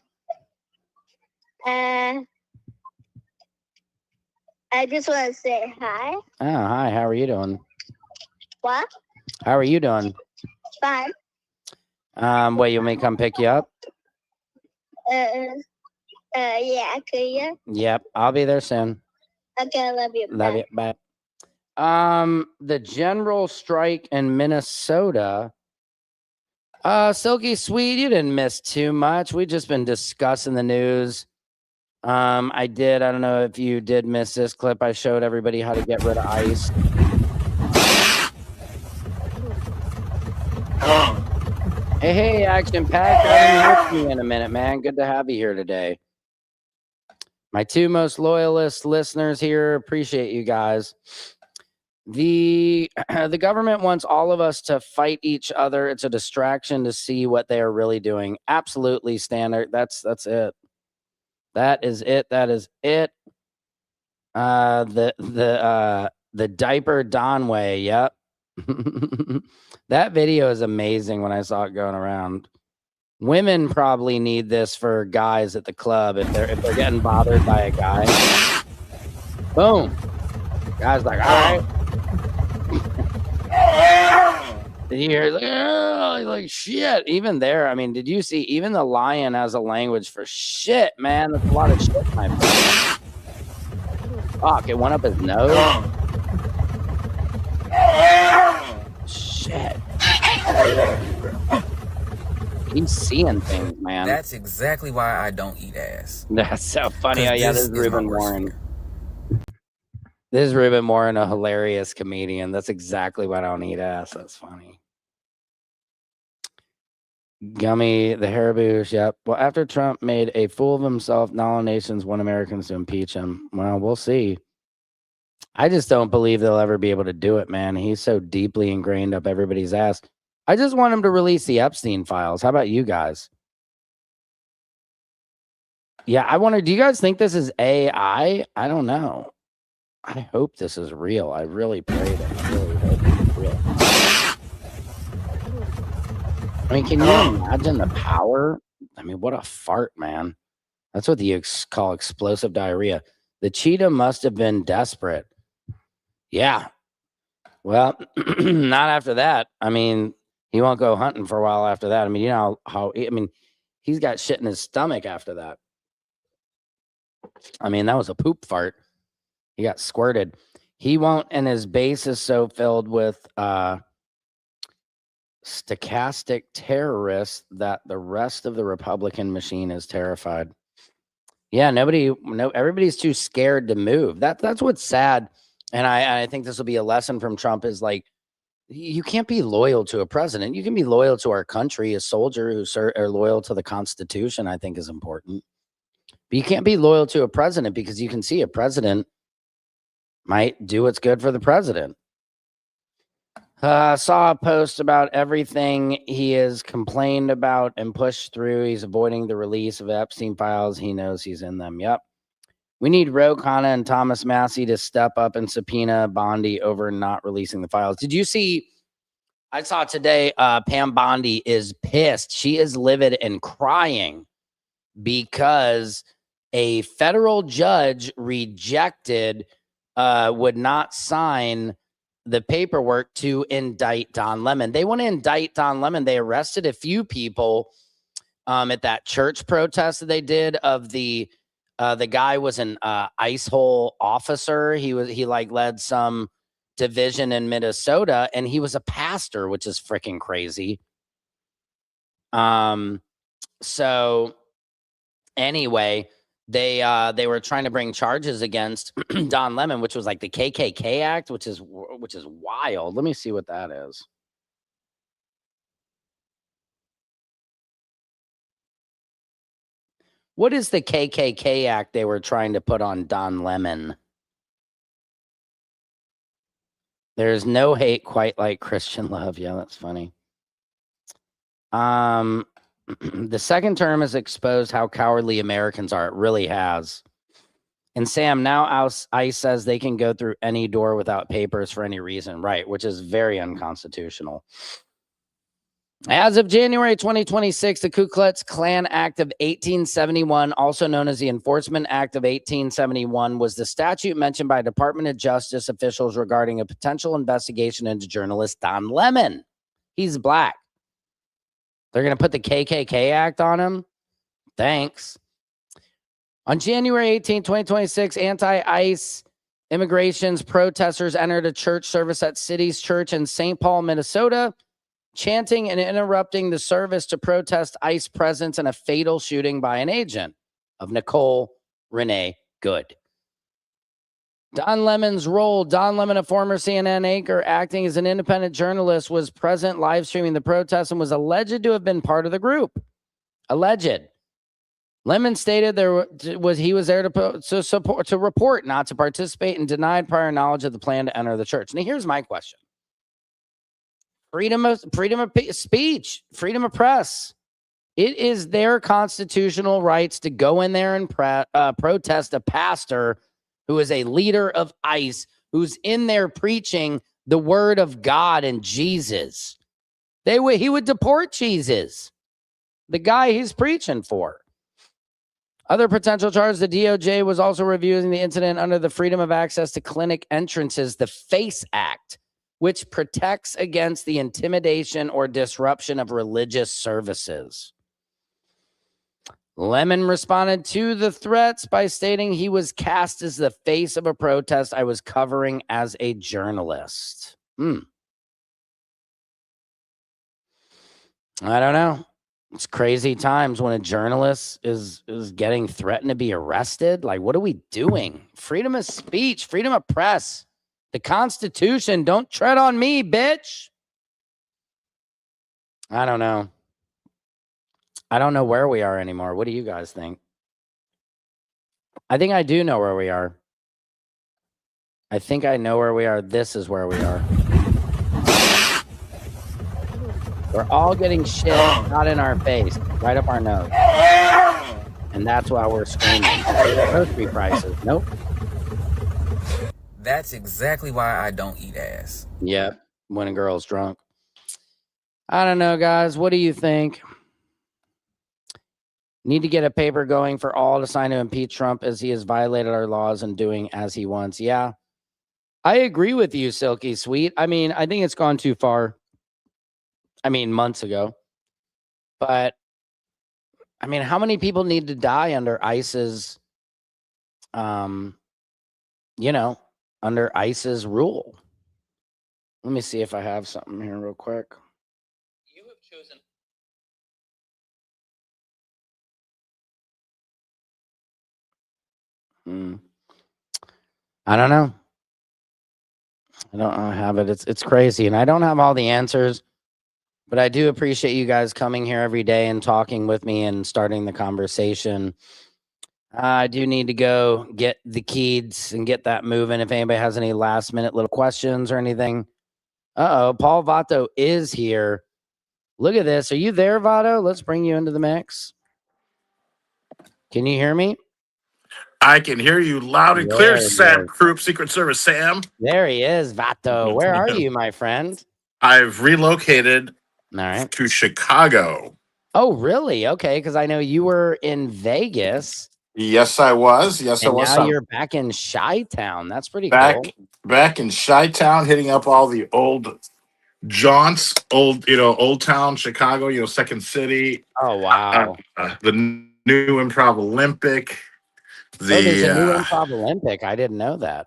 I just want to say hi. Oh, hi. How are you doing? What? How are you doing? Fine. Wait, you want me to come pick you up? Yeah, could you? Yep, I'll be there soon. Okay, I love you. Love you. Bye. The general strike in Minnesota. Silky Sweet, you didn't miss too much. We've just been discussing the news. I don't know if you did miss this clip. I showed everybody how to get rid of ice. Hey, Action Pack. I haven't heard from you in a minute, man. Good to have you here today. My two most loyalist listeners here, appreciate you guys. The government wants all of us to fight each other. It's a distraction to see what they are really doing. Absolutely, Standard. That's it. That is it. That is it. The diaper Donway. Yep. That video is amazing when I saw it going around. Women probably need this for guys at the club if they're getting bothered by a guy. Boom. Guy's like, all right. Did you hear? Like shit. Even there, I mean, did you see? Even the lion has a language for shit, man. That's a lot of shit, my friend. Fuck! It went up his nose. Shit. He's seeing things, man. That's exactly why I don't eat ass. That's so funny. Oh, yeah, this is Reuben Warren. Fear. This is Reuben Warren, a hilarious comedian. That's exactly why I don't eat ass. That's funny. Gummy, the Hariboos, yep. Well, after Trump made a fool of himself, all nations want Americans to impeach him. Well, we'll see. I just don't believe they'll ever be able to do it, man. He's so deeply ingrained up everybody's ass. I just want him to release the Epstein files. How about you guys? Yeah, I wonder, do you guys think this is AI? I don't know. I hope this is real. I really pray that I really hope it's real. I mean, can you imagine the power? I mean, what a fart, man. That's what you call explosive diarrhea. The cheetah must have been desperate. Yeah. Well, not after that. I mean, he won't go hunting for a while after that. I mean, you know how, I mean, he's got shit in his stomach after that. I mean, that was a poop fart. He got squirted. He won't, and his base is so filled with stochastic terrorists that the rest of the Republican machine is terrified. Yeah, everybody's too scared to move. That's what's sad. And I think this will be a lesson from Trump is like, you can't be loyal to a president. You can be loyal to our country. A soldier who are loyal to the Constitution, I think, is important. But you can't be loyal to a president because you can see a president might do what's good for the president. Saw a post about everything he has complained about and pushed through. He's avoiding the release of Epstein files. He knows he's in them. Yep. We need Ro Khanna and Thomas Massie to step up and subpoena Bondi over not releasing the files. Did you see? I saw today Pam Bondi is pissed. She is livid and crying because a federal judge rejected, would not sign the paperwork to indict Don Lemon. They want to indict Don Lemon. They arrested a few people at that church protest that they did of the guy was an ice hole officer. He led some division in Minnesota, and he was a pastor, which is freaking crazy. So anyway, they were trying to bring charges against Don Lemon, which was like the KKK Act, which is wild. Let me see what that is. What is the KKK Act they were trying to put on Don Lemon? There's no hate quite like Christian love. Yeah, that's funny. The second term has exposed how cowardly Americans are. It really has. And Sam, now ICE says they can go through any door without papers for any reason, right? Which is very unconstitutional. As of January 2026, the Ku Klux Klan Act of 1871, also known as the Enforcement Act of 1871, was the statute mentioned by Department of Justice officials regarding a potential investigation into journalist Don Lemon. He's black. They're going to put the KKK Act on him? Thanks. On January 18, 2026, anti-ICE immigrations protesters entered a church service at City's Church in St. Paul, Minnesota, chanting and interrupting the service to protest ICE presence in a fatal shooting by an agent of Nicole Renee Good. Don Lemon's role. Don Lemon, a former CNN anchor acting as an independent journalist, was present live streaming the protest and was alleged to have been part of the group. Alleged. Lemon stated he was there to report, not to participate, and denied prior knowledge of the plan to enter the church. Now, here's my question. Freedom of speech, freedom of press. It is their constitutional rights to go in there and protest a pastor who is a leader of ICE, who's in there preaching the word of God and Jesus. He would deport Jesus, the guy he's preaching for. Other potential charges, the DOJ was also reviewing the incident under the Freedom of Access to Clinic Entrances, the FACE Act, which protects against the intimidation or disruption of religious services. Lemon responded to the threats by stating he was cast as the face of a protest I was covering as a journalist. I don't know. It's crazy times when a journalist is getting threatened to be arrested. Like, what are we doing? Freedom of speech, freedom of press, the Constitution. Don't tread on me, bitch. I don't know. I don't know where we are anymore. What do you guys think? I think I do know where we are. I think I know where we are. This is where we are. We're all getting shit not in our face, right up our nose. And that's why we're screaming. Grocery prices. Nope. That's exactly why I don't eat ass. Yep. When a girl's drunk. I don't know, guys. What do you think? Need to get a paper going for all to sign to impeach Trump as he has violated our laws and doing as he wants. Yeah. I agree with you, Silky Sweet. I mean, I think it's gone too far. I mean, months ago. But, I mean, how many people need to die under ICE's, under ICE's rule? Let me see if I have something here real quick. You have chosen. I don't know. I don't have it. It's crazy. And I don't have all the answers. But I do appreciate you guys coming here every day and talking with me and starting the conversation. I do need to go get the kids and get that moving. If anybody has any last minute little questions or anything. Paul Vato is here. Look at this. Are you there, Vato? Let's bring you into the mix. Can you hear me? I can hear you loud and clear, Sam Croup, Secret Service Sam. There he is, Vato. Where are you, my friend? I've relocated to Chicago. Oh, really? Okay, because I know you were in Vegas. Yes, I was. Yes, I was. Now you're back in Chi-Town. That's pretty cool. Back in Chi-Town, hitting up all the old jaunts, old town Chicago, Second City. Oh, wow. The new Improv Olympic. There's a new Improv Olympic. I didn't know that.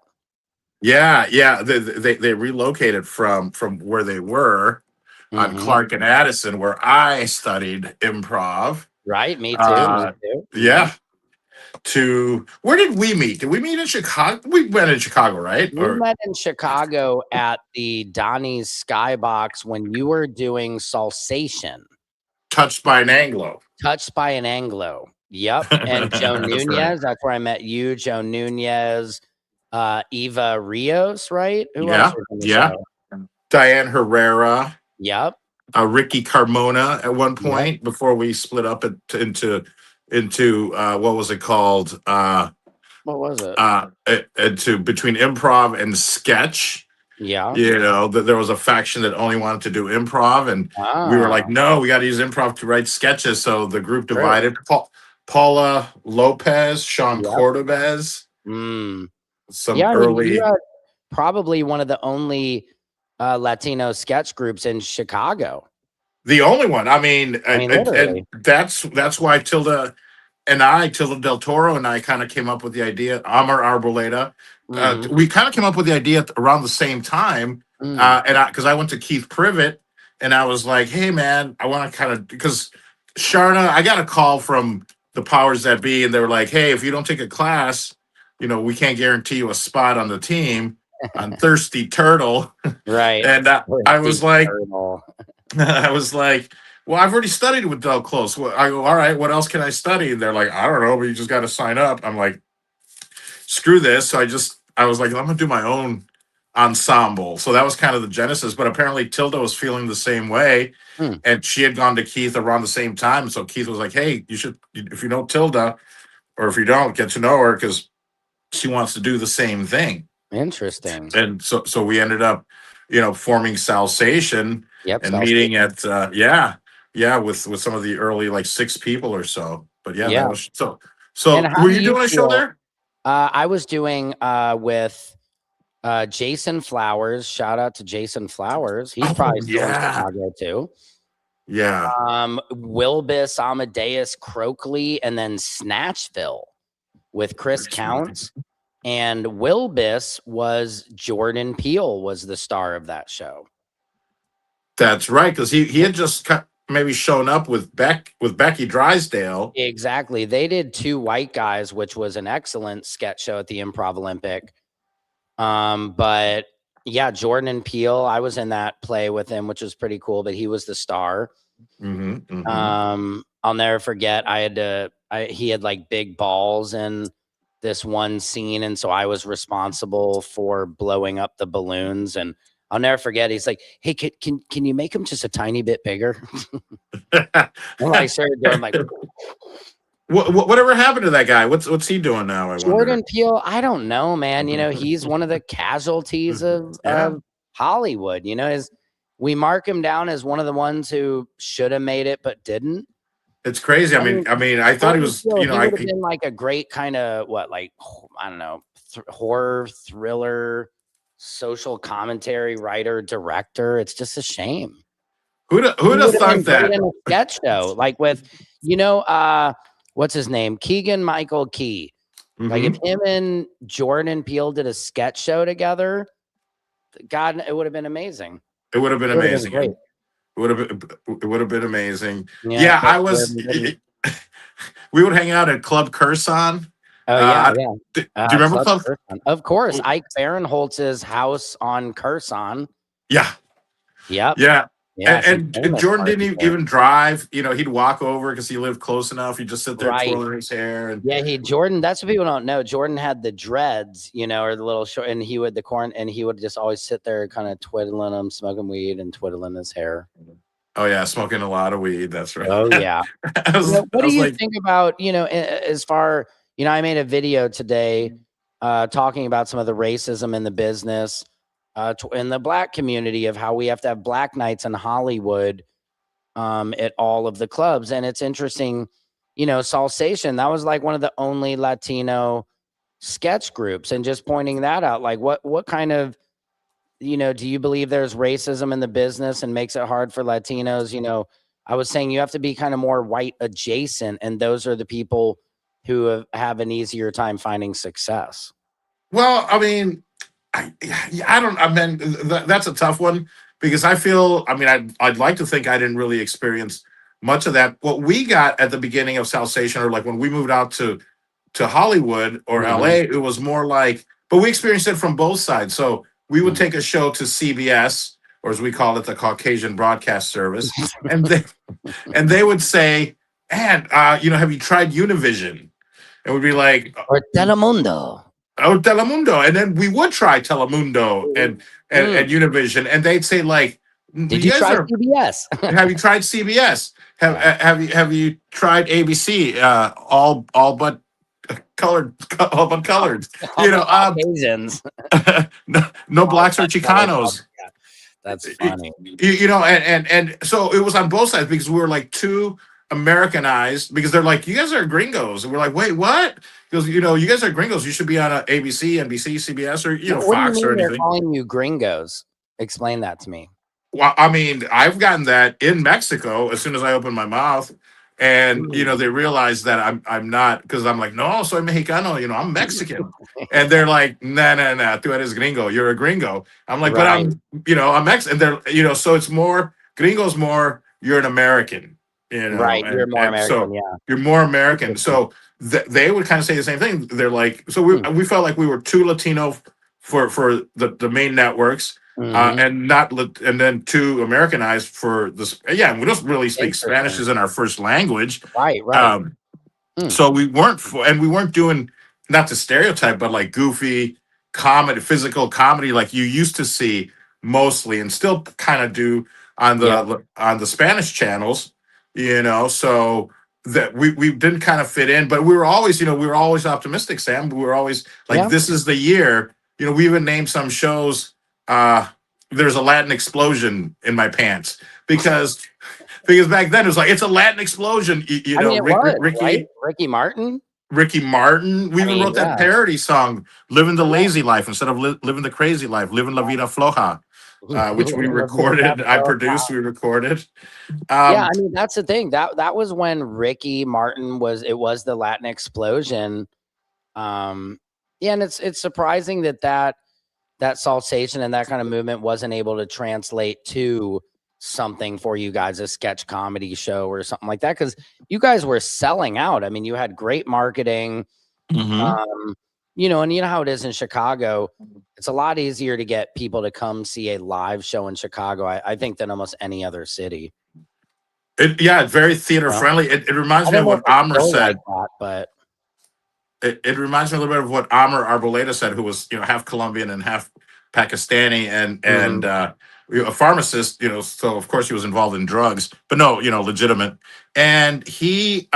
Yeah. They relocated from where they were on Clark and Addison, where I studied improv. Right, me too. Yeah. To where did we meet? Did we meet in Chicago? We met in Chicago, right? We met in Chicago at the Donnie's Skybox when you were doing Salsation. Touched by an Anglo. Yep. And Joe Nunez. Right. That's where I met you, Joe Nunez, Eva Rios, right? Who else? Yeah. Diane Herrera. Yep. Ricky Carmona at one point before we split up into what was it called? What was it? Into between improv and sketch. Yeah. There was a faction that only wanted to do improv, and we were like, no, we got to use improv to write sketches. So the group divided. Paula Lopez, Sean Cordobez. Early. You are probably one of the only Latino sketch groups in Chicago. The only one. I mean, and that's why Tilda Del Toro and I kind of came up with the idea. Amar Arboleda. We kind of came up with the idea around the same time. Because I went to Keith Privet and I was like, hey man, I want to kind of, because Sharna, I got a call from the powers that be, and they were like, hey, if you don't take a class, we can't guarantee you a spot on the team on Thirsty Turtle. Right. And I was like, well, I've already studied with Del Close. Well, I go, all right, what else can I study? And they're like, I don't know, but you just got to sign up. I'm like, screw this. So I was like, I'm going to do my own ensemble. So that was kind of the genesis. But apparently Tilda was feeling the same way. And she had gone to Keith around the same time. So Keith was like, hey, you should, if you know Tilda, or if you don't, get to know her, because she wants to do the same thing. Interesting. And so we ended up, forming Salsation Yep. and meeting at with some of the early like 6 people or so. But yeah, Yeah. that was so. And So how were do you you doing a show feel? there? I was doing with Jason Flowers. Shout out to Jason Flowers. He's probably still in Chicago too. Yeah. Wilbus, Amadeus, Croakley, and then Snatchville with Chris Counts. And Wilbus was Jordan Peele was the star of that show. That's right, because he had just maybe shown up with Becky Drysdale. Exactly. They did Two White Guys, which was an excellent sketch show at the Improv Olympic. But yeah, Jordan and Peele, I was in that play with him, which was pretty cool, but he was the star. I'll never forget. He had like big balls in this one scene, and so I was responsible for blowing up the balloons. And I'll never forget. He's like, "Hey, can you make them just a tiny bit bigger?" I started doing like. Whatever happened to that guy? What's he doing now? Jordan Peele, I don't know, man. He's one of the casualties of Hollywood. We mark him down as one of the ones who should have made it but didn't. It's crazy. I mean, I thought he was. He would have been like a great kind of I don't know, horror thriller, social commentary writer director. It's just a shame. Who'd have thought that in a sketch show like with what's his name, Keegan Michael Key. Like if him and Jordan Peele did a sketch show together, God, it would have been amazing. It would have been amazing. It would have been amazing. Yeah, I was. We would hang out at Club Curson. Oh yeah, Do you remember Club? Of course, Ike Barinholtz's house on Curson. Yeah. Yep. Yeah. And Jordan didn't even drive. He'd walk over because he lived close enough. He'd just sit there twirling his hair. And Jordan. That's what people don't know. Jordan had the dreads, or the little short, and he would he would just always sit there, kind of twiddling them, smoking weed, and twiddling his hair. Oh yeah, smoking a lot of weed. That's right. Oh yeah. What do you think about as far I made a video today talking about some of the racism in the business. In the Black community of how we have to have Black nights in Hollywood at all of the clubs. And it's interesting, Salsation, that was like one of the only Latino sketch groups, and just pointing that out, like what kind of, do you believe there's racism in the business and makes it hard for Latinos? I was saying you have to be kind of more white adjacent, and those are the people who have an easier time finding success. Well, I mean, that's a tough one because I feel, I'd like to think I didn't really experience much of that. What we got at the beginning of Salsation, or like when we moved out to Hollywood or LA, it was more like, but we experienced it from both sides. So we would take a show to CBS, or as we call it, the Caucasian Broadcast Service, and they would say, "And have you tried Univision?" And we'd be like, or Telemundo. Oh, Telemundo. And then we would try Telemundo and Univision, and they'd say, like, did you try CBS? Have you tried CBS? Have you tried ABC? All but colored. Asians. no blacks or Chicanos. That's funny. And so it was on both sides because we were like too Americanized, because they're like, you guys are gringos, and we're like, wait, what? Because you guys are gringos, you should be on a ABC, NBC, CBS, or Fox or anything. They're calling you gringos. Explain that to me. Well, I've gotten that in Mexico as soon as I open my mouth, and they realize that I'm not, because I'm like, no, soy mexicano, I'm Mexican, and they're like, nah, tú eres gringo, you're a gringo. I'm like, but I'm Mexican, and they're so it's more gringos, more you're an American. Right, you're more American. So you're more American. So they would kind of say the same thing. They're like, so we felt like we were too Latino for the main networks, and then too Americanized for this. Yeah, we don't really speak Spanish as in our first language. Right. So we weren't doing, not to stereotype, but like goofy comedy, physical comedy, like you used to see mostly, and still kind of do on the Spanish channels. So that we didn't kind of fit in, but we were always, we were always optimistic, Sam. We were always like, Yeah. this is the year. We even named some shows. There's a Latin explosion in my pants because back then it was like it's a Latin explosion. I mean, it was, right? Ricky Ricky Martin. We I even mean, wrote that yeah. parody song, "Living the Lazy Life" instead of living the crazy life, living La Vida Floja, which we recorded. I produced. We recorded. Yeah, I mean that's the thing. That was when Ricky Martin was. It was the Latin explosion. Yeah, and it's surprising that salsation and that kind of movement wasn't able to translate to something for you guys, a sketch comedy show or something like that, because you guys were selling out. I mean, you had great marketing. And you know how it is in Chicago. It's a lot easier to get people to come see a live show in Chicago, I think, than almost any other city. It's very theater friendly. It reminds me of what Amr said. But it reminds me a little bit of what Amr Arboleda said, who was half Colombian and half Pakistani, and a pharmacist. So of course he was involved in drugs, but no, legitimate. And he,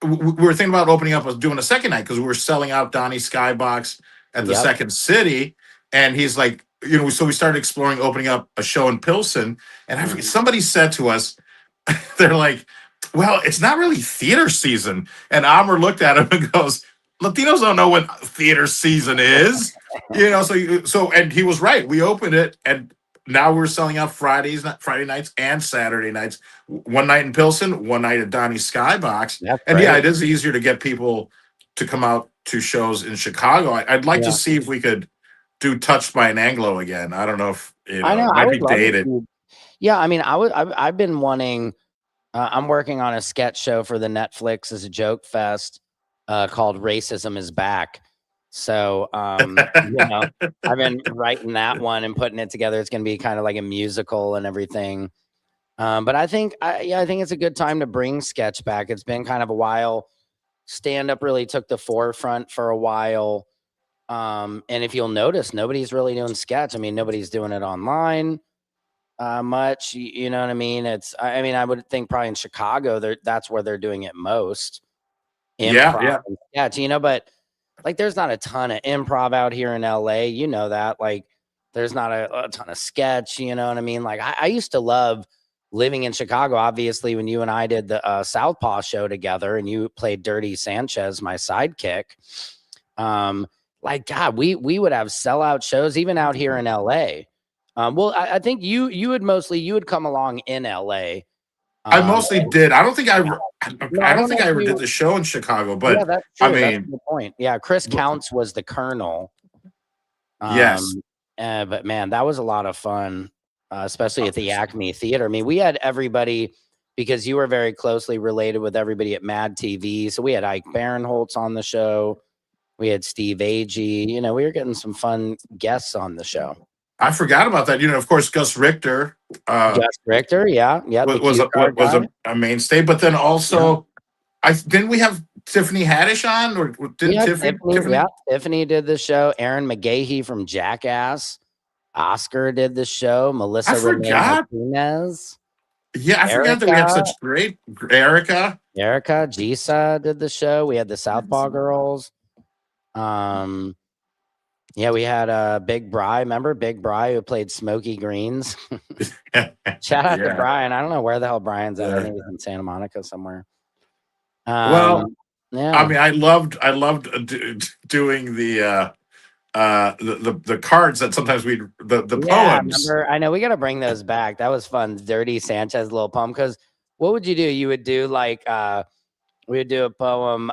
we were thinking about opening up, doing a second night because we were selling out Donnie Skybox at the Second City, and he's like, so we started exploring opening up a show in Pilsen, and I forget, somebody said to us, they're like, well, it's not really theater season. And Amr looked at him and goes, Latinos don't know what theater season is. So and he was right. We opened it, and now we're selling out Friday nights and Saturday nights. One night in Pilsen, one night at Donnie Skybox. And it is easier to get people to come out to shows in Chicago. I'd like to see if we could do Touched by an Anglo again. I don't know if I know, it might be dated. Yeah, I mean, I've been wanting. I'm working on a sketch show for the Netflix as a joke fest called "Racism Is Back." So, I've been writing that one and putting it together. It's going to be kind of like a musical and everything. But I think it's a good time to bring sketch back. It's been kind of a while. Stand up really took the forefront for a while. And if you'll notice, nobody's really doing sketch. I mean, nobody's doing it online much. You know what I mean? I would think probably in Chicago, that's where they're doing it most. Improv and sketch, but like there's not a ton of improv out here in LA. You know that. Like there's not a ton of sketch, you know what I mean? Like I used to love living in Chicago, obviously, when you and I did the Southpaw show together and you played Dirty Sanchez, my sidekick. Like, God, we would have sellout shows even out here in LA. Well, I think you would come along in LA. I mostly did. I don't think I ever did the show in Chicago, but yeah, that's true. I mean, that's a good point. Yeah, Chris Counts was the Colonel. Yes. But man, that was a lot of fun, especially at the Acme Theater. I mean, we had everybody because you were very closely related with everybody at Mad TV. So we had Ike Barinholtz on the show. We had Steve Agee. We were getting some fun guests on the show. I forgot about that. Of course, Gus Richter. Yeah. Was a mainstay, but then also, didn't we have Tiffany Haddish on, or didn't Tiffany? Yeah, Tiffany did the show. Aaron McGahee from Jackass. Oscar did the show. Melissa Renee Martinez. Yeah, I forgot that we had such great Erica. Gisa did the show. We had the Southpaw Girls. Yeah, we had Big Bry. Remember Big Bry who played Smokey Greens? Shout out to Brian. I don't know where the hell Brian's at. I think he's in Santa Monica somewhere. I mean, I loved doing the cards that sometimes the poems. I know we got to bring those back. That was fun. Dirty Sanchez little poem. Because what would you do? You would do like we would do a poem.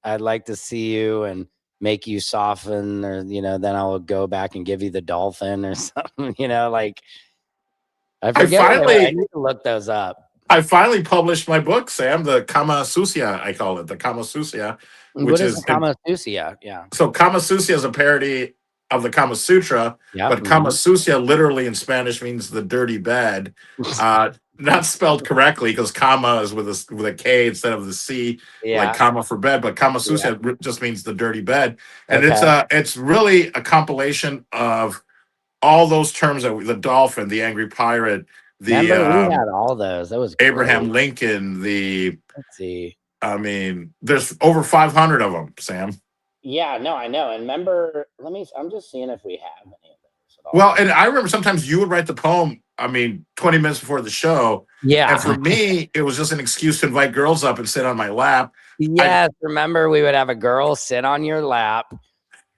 I'd like to see you and make you soften, or then I'll go back and give you the dolphin or something. Like I forget. I need to look those up. I finally published my book, Sam, the Kama Susia, I call it, the Kama Susia. What is the Kama Susia? Yeah. So Kama Susia is a parody of the Kama Sutra, but Kama Susia literally in Spanish means the dirty bed. Not spelled correctly because Kama is with a K instead of the C, like Kama for bed, but Kama Susia just means the dirty bed. And it's really a compilation of all those terms, that the dolphin, the angry pirate, the Remember, we had all those. That was Abraham great. Lincoln, the Let's see. I mean, there's over 500 of them, Sam. Yeah, no, I know. And remember, I'm just seeing if we have any of those at all. Well, and I remember sometimes you would write the poem, 20 minutes before the show. Yeah. And for me, it was just an excuse to invite girls up and sit on my lap. Yes, remember we would have a girl sit on your lap.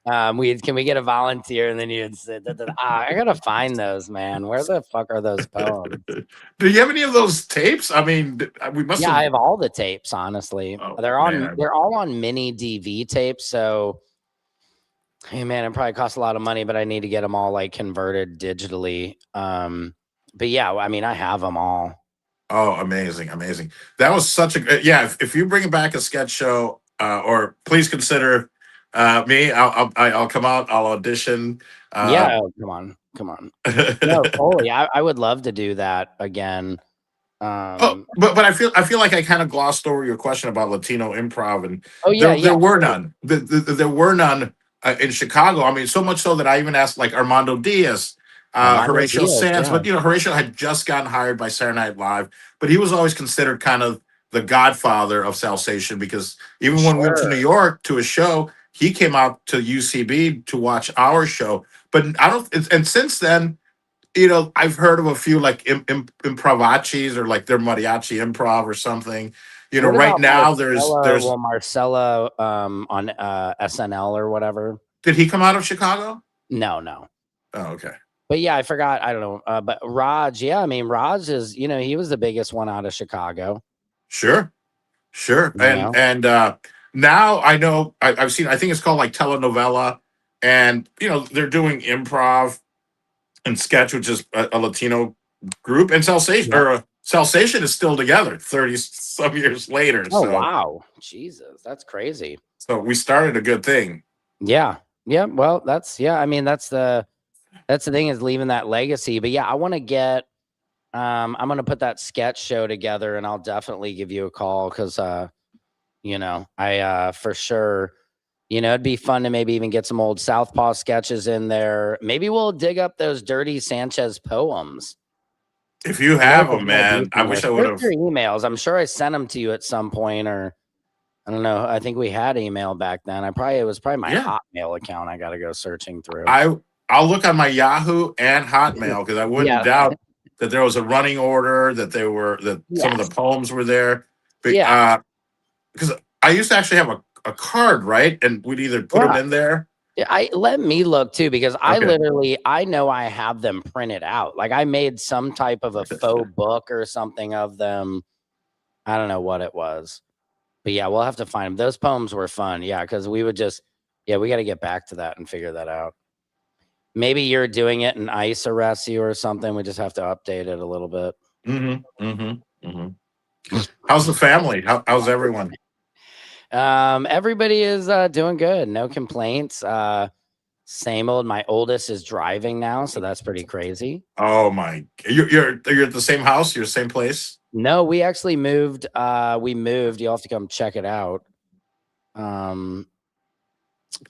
Can we get a volunteer? And then you'd say, I gotta find those, man. Where the fuck are those poems? Do you have any of those tapes? I mean, we must. Yeah, I have all the tapes. Honestly, Oh, they're man. all on mini DV tapes. So, hey, man, it probably costs a lot of money, but I need to get them all like converted digitally. But yeah, I mean, I have them all. Oh, amazing, amazing. That was such a good. Yeah, if you bring back a sketch show, or please consider me. I'll come out. I'll audition. Yeah, come on. No, totally. I would love to do that again. But I feel like I kind of glossed over your question about Latino improv, and there were none. There were none in Chicago. I mean, so much so that I even asked like Armando Diaz, Horatio Sands, but Horatio had just gotten hired by Saturday Night Live, but he was always considered kind of the godfather of Salsation, because even when we went to New York to a show, he came out to UCB to watch our show. But I don't, and since then, I've heard of a few like improvacis, or like their mariachi improv or something. Right now there's Marcella on SNL or whatever. Did he come out of Chicago? No. Oh, okay. But yeah, I forgot. I don't know. But Raj, yeah, I mean, Raj is, he was the biggest one out of Chicago. Sure. And now I know I've seen, I think it's called like telenovela, and they're doing improv and sketch, which is a Latino group, and Salsation is still together 30 some years later. Oh, wow. Jesus, that's crazy. So we started a good thing. Yeah. Well, I mean, that's the thing, is leaving that legacy. But yeah, I want to get, I'm going to put that sketch show together, and I'll definitely give you a call, because, I for sure, it'd be fun to maybe even get some old Southpaw sketches in there. Maybe we'll dig up those Dirty Sanchez poems. If you have them, man, I wish I would have. Your emails. I'm sure I sent them to you at some point, or I don't know. I think we had email back then. It was probably my Hotmail account. I got to go searching through. I'll look on my Yahoo and Hotmail, because I wouldn't doubt that there was a running order, that some of the poems were there. But, because I used to actually have a card, right? And we'd either put them in there. Yeah, let me look too, because I know I have them printed out. Like, I made some type of a faux book or something of them. I don't know what it was, but yeah, we'll have to find them. Those poems were fun. Yeah. Because we would we got to get back to that and figure that out. Maybe you're doing it and ICE arrests you or something. We just have to update it a little bit. How's the family? How's everyone? Everybody is doing good. No complaints. Same old. My oldest is driving now, so that's pretty crazy. Oh my! You're at the same house? You're same place? No, we actually moved. We moved. You'll have to come check it out.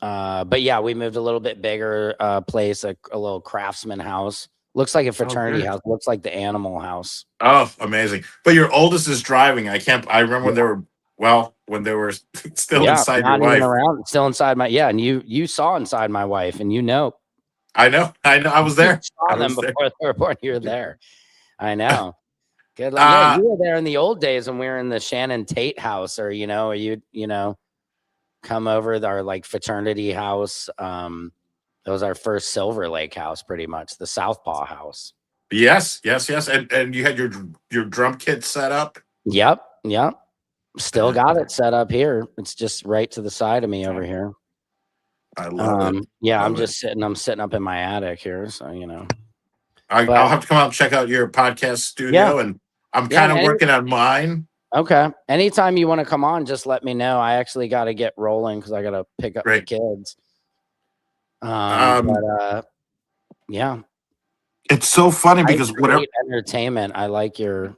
But yeah, we moved a little bit bigger place, a little craftsman house. Looks like a fraternity house. Looks like the Animal House. Oh, amazing! But your oldest is driving. I remember when they were still inside your wife. Around, still inside my and you saw inside my wife, and I know. I was there. Saw them before they were born. You were there. I know. Good. Yeah, you were there in the old days when we were in the Shannon Tate house, or come over our like fraternity house. That was our first Silver Lake house, pretty much, the Southpaw house. Yes. And you had your drum kit set up. Yep. Still got it set up here. It's just right to the side of me over here. I love it. Yeah, I'm sitting up in my attic here, so I'll have to come out and check out your podcast studio, and I'm kind of working on mine. Okay. Anytime you want to come on, just let me know. I actually got to get rolling because I got to pick up the kids. Yeah. It's so funny because whatever entertainment. I like your.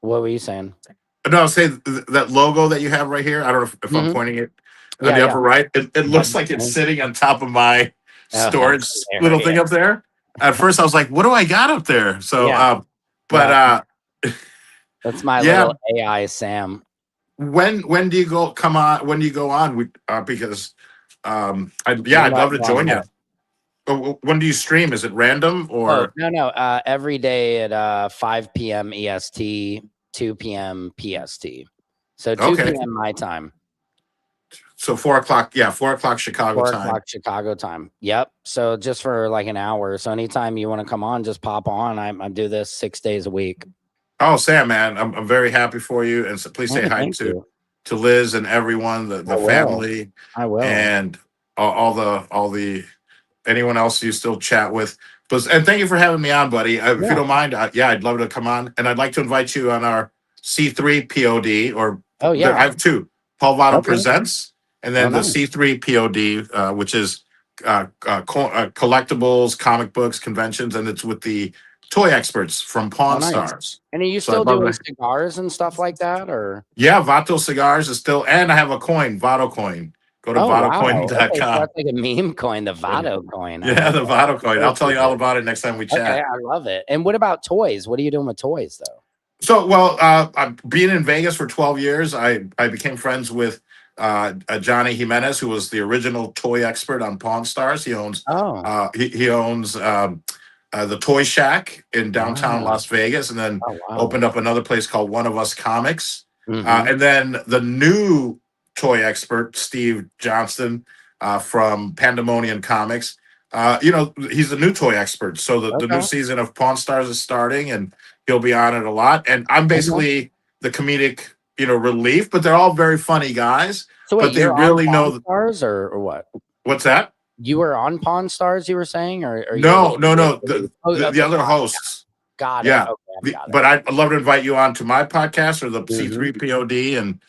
What were you saying? No, say that logo that you have right here. I don't know if I'm pointing it on the upper right. It looks like it's sitting on top of my storage little thing up there. At first, I was like, "What do I got up there?" So But that's my yeah. little AI Sam. When do you come on? When do you go on? Because I'd love to join you. When do you stream? Is it random or? No. Every day at 5 p.m. EST, 2 p.m. PST. So 2 p.m. my time. So 4 o'clock. Yeah, 4 o'clock Chicago 4 time. o'clock Chicago time. Yep. So just for like an hour. So anytime you want to come on, just pop on. I do this 6 days a week. Oh, Sam, man, I'm very happy for you, and so please say hi to Liz and everyone, the family. I will. And all the anyone else you still chat with. And thank you for having me on, buddy. If you don't mind, I'd love to come on, and I'd like to invite you on our C3 POD I have two. Paul Votto Presents, and then the C3 POD, which is collectibles, comic books, conventions, and it's with the toy experts from Pawn Stars. And are you still doing cigars and stuff like that, or? Yeah, Vato Cigars is still, and I have a coin, Vato coin. Go to VatoCoin.com. Okay, so that's like a meme coin, the Vato coin. Yeah, the Vato coin. I'll tell you all about it next time we chat. Okay, I love it. And what about toys? What are you doing with toys, though? So, being in Vegas for 12 years, I became friends with Johnny Jimenez, who was the original toy expert on Pawn Stars. He owns he owns the Toy Shack in downtown Las Vegas, and then opened up another place called One of Us Comics. And then the new toy expert, Steve Johnston, from Pandemonium Comics. He's the new toy expert. So the new season of Pawn Stars is starting, and he'll be on it a lot. And I'm basically the comedic, relief, but they're all very funny guys. So wait, but they really know Stars or what? What's that? You were on Pawn Stars, you were saying, or no. The other hosts. Got it. Yeah, Okay, but I'd love to invite you on to my podcast or the C3 POD, and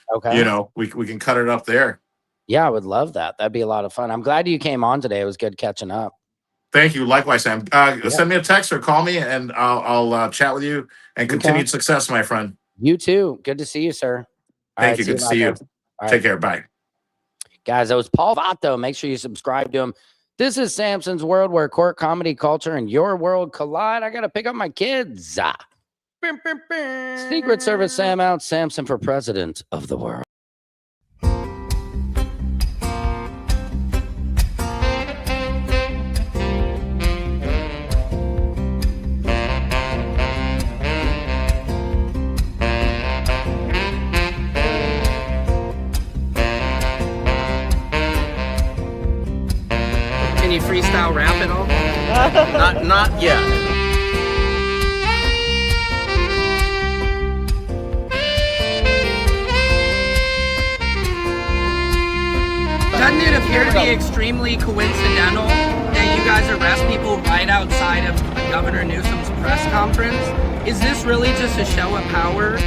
we can cut it up there. Yeah, I would love that. That'd be a lot of fun. I'm glad you came on today. It was good catching up. Thank you. Likewise, Sam. Send me a text or call me, and I'll chat with you. And continued success, my friend. You too. Good to see you, sir. Thank you. Good to see you. Take care. Bye. Guys, that was Paul Votto. Make sure you subscribe to him. This is Samson's World, where court, comedy, culture, and your world collide. I got to pick up my kids. Secret Service Sam out. Samson for president of the world. Can you freestyle rap at all? Not yet. Doesn't it appear to be extremely coincidental that you guys arrest people right outside of Governor Newsom's press conference? Is this really just a show of power?